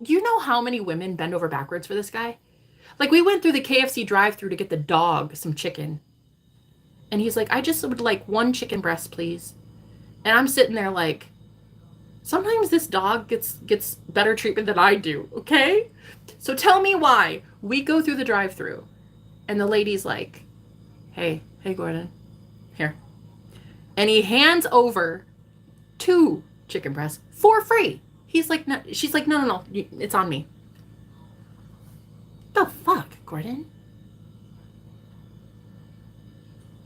you know how many women bend over backwards for this guy? Like, we went through the KFC drive-thru to get the dog some chicken. And he's like, I just would like one chicken breast, please. And I'm sitting there like, sometimes this dog gets better treatment than I do, okay? So tell me why. We go through the drive-thru, and the lady's like, hey, Gordon, here. And he hands over 2 chicken breasts for free. He's like, no, she's like, no, it's on me. The fuck, Gordon?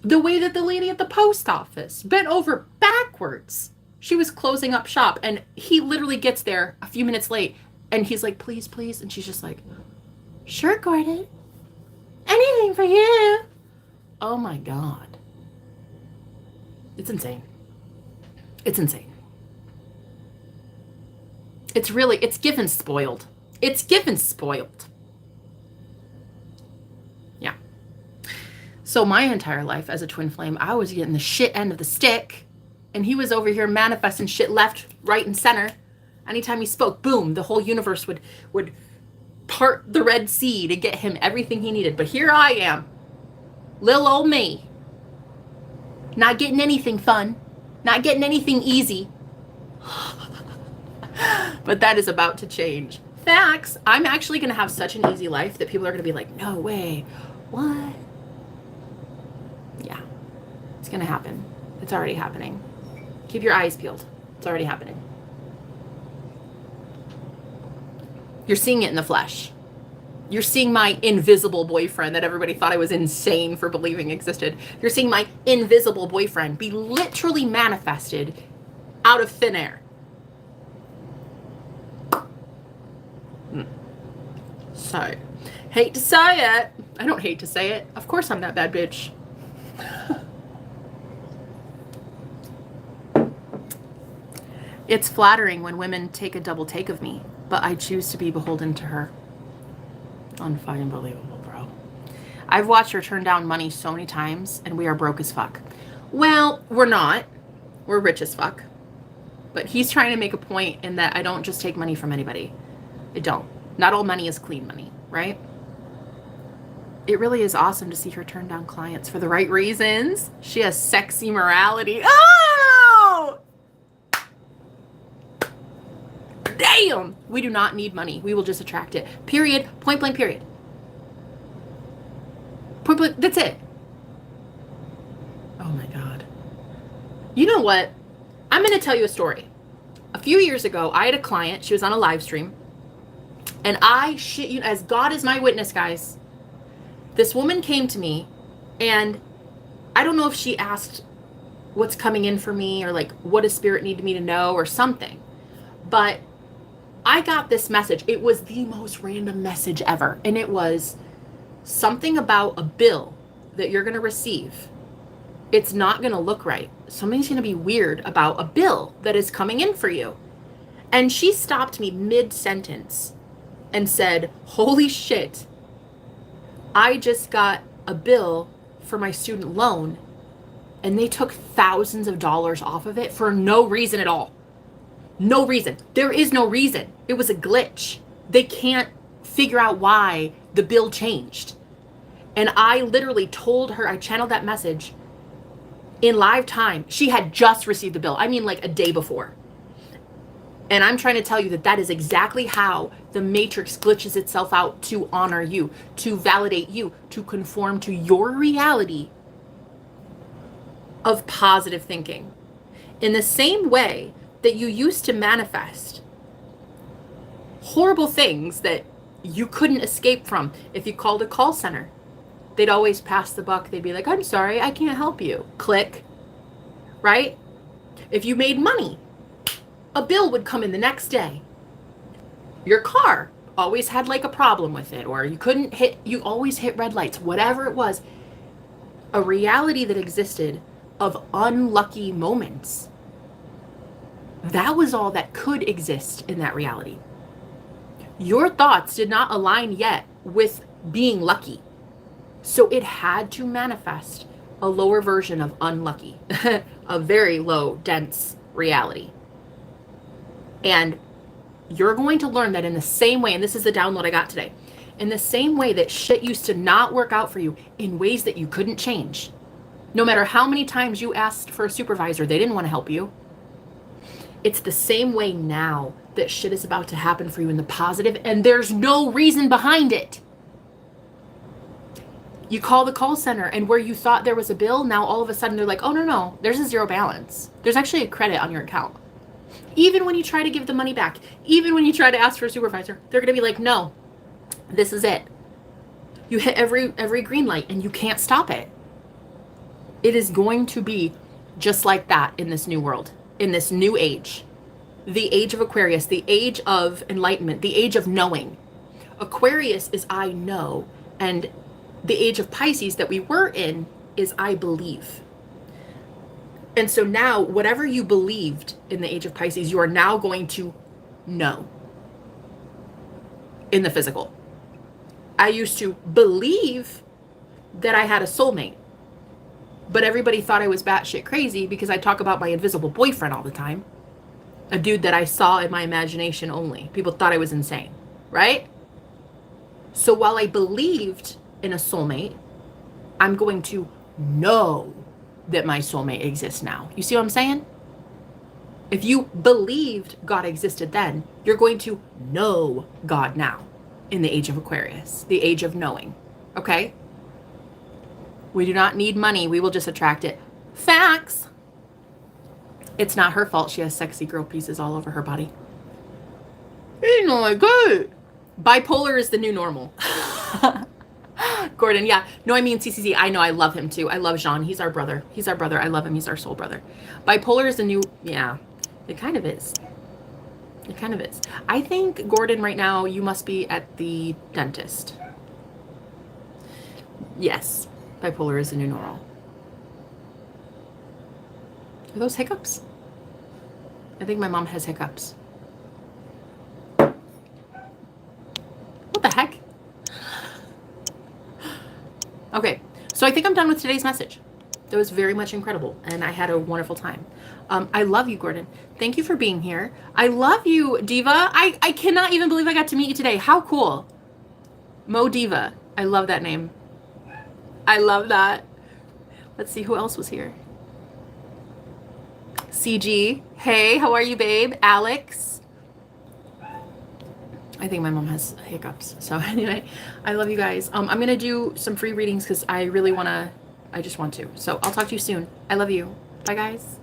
The way that the lady at the post office bent over backwards. She was closing up shop, and he literally gets there a few minutes late, and he's like, please, please. And she's just like, sure, Gordon. Anything for you. Oh my God. It's insane. It's insane. It's given spoiled. It's given spoiled. Yeah. So my entire life as a twin flame, I was getting the shit end of the stick, and he was over here manifesting shit left, right, and center. Anytime he spoke, boom, the whole universe would part the Red Sea to get him everything he needed. But here I am, little old me, not getting anything fun, not getting anything easy. But that is about to change. Facts. I'm actually going to have such an easy life that people are going to be like, no way. What? Yeah. It's going to happen. It's already happening. Keep your eyes peeled. It's already happening. You're seeing it in the flesh. You're seeing my invisible boyfriend that everybody thought I was insane for believing existed. You're seeing my invisible boyfriend be literally manifested out of thin air. So, hate to say it. I don't hate to say it. Of course I'm that bad bitch. It's flattering when women take a double take of me, but I choose to be beholden to her. Unfucking believable, bro. I've watched her turn down money so many times, and we are broke as fuck. Well, we're not. We're rich as fuck. But he's trying to make a point in that I don't just take money from anybody. I don't. Not all money is clean money, right? It really is awesome to see her turn down clients for the right reasons. She has sexy morality. Oh! Damn! We do not need money. We will just attract it. Period. Point blank, period. Point blank. That's it. Oh my God. You know what? I'm going to tell you a story. A few years ago, I had a client. She was on a live stream. And I shit you, as God is my witness, guys, this woman came to me, and I don't know if she asked what's coming in for me or like what does spirit need me to know or something, but I got this message. It was the most random message ever. And it was something about a bill that you're going to receive. It's not going to look right. Something's going to be weird about a bill that is coming in for you. And she stopped me mid-sentence and said, holy shit, I just got a bill for my student loan, and they took thousands of dollars off of it for no reason at all. No reason. There is no reason. It was a glitch. They can't figure out why the bill changed. And I literally told her, I channeled that message in live time. She had just received the bill. I mean, like a day before. And I'm trying to tell you that that is exactly how the matrix glitches itself out to honor you, to validate you, to conform to your reality of positive thinking. In the same way that you used to manifest horrible things that you couldn't escape from. If you called a call center, they'd always pass the buck. They'd be like, I'm sorry, I can't help you. Click. Right? If you made money, a bill would come in the next day. Your car always had like a problem with it, or you always hit red lights, whatever it was. A reality that existed of unlucky moments. That was all that could exist in that reality. Your thoughts did not align yet with being lucky. So it had to manifest a lower version of unlucky, a very low, dense reality. And you're going to learn that in the same way, and this is the download I got today, in the same way that shit used to not work out for you in ways that you couldn't change. No matter how many times you asked for a supervisor, they didn't want to help you. It's the same way now that shit is about to happen for you in the positive, and there's no reason behind it. You call the call center, and where you thought there was a bill, now all of a sudden they're like, oh, no, there's a zero balance. There's actually a credit on your account. Even when you try to give the money back, even when you try to ask for a supervisor, they're going to be like, no, this is it. You hit every green light, and you can't stop it. It is going to be just like that in this new world, in this new age. The age of Aquarius, the age of enlightenment, the age of knowing. Aquarius is I know, and the age of Pisces that we were in is I believe. And so now, whatever you believed in the age of Pisces, you are now going to know in the physical. I used to believe that I had a soulmate, but everybody thought I was batshit crazy because I talk about my invisible boyfriend all the time. A dude that I saw in my imagination only. People thought I was insane, right? So while I believed in a soulmate, I'm going to know that my soulmate exists now. You see what I'm saying? If you believed God existed then, you're going to know God now in the age of Aquarius, the age of knowing. Okay? We do not need money. We will just attract it. Facts. It's not her fault she has sexy girl pieces all over her body. You know, like, good. Bipolar is the new normal. Gordon, yeah. No, I mean CCC. I know. I love him too. I love Jean. He's our brother. He's our brother. I love him. He's our soul brother. Bipolar is the new, yeah. It kind of is. It kind of is. I think, Gordon, right now, you must be at the dentist. Yes. Bipolar is the new normal. Are those hiccups? I think my mom has hiccups. What the heck? Okay, so I think I'm done with today's message. That was very much incredible, and I had a wonderful time. I love you, Gordon. Thank you for being here. I love you, Diva. I cannot even believe I got to meet you today. How cool. Mo Diva. I love that name. I love that. Let's see who else was here. CG. Hey, how are you, babe? Alex. I think my mom has hiccups. So anyway, I love you guys. I'm going to do some free readings because I really want to, I just want to. So I'll talk to you soon. I love you. Bye, guys.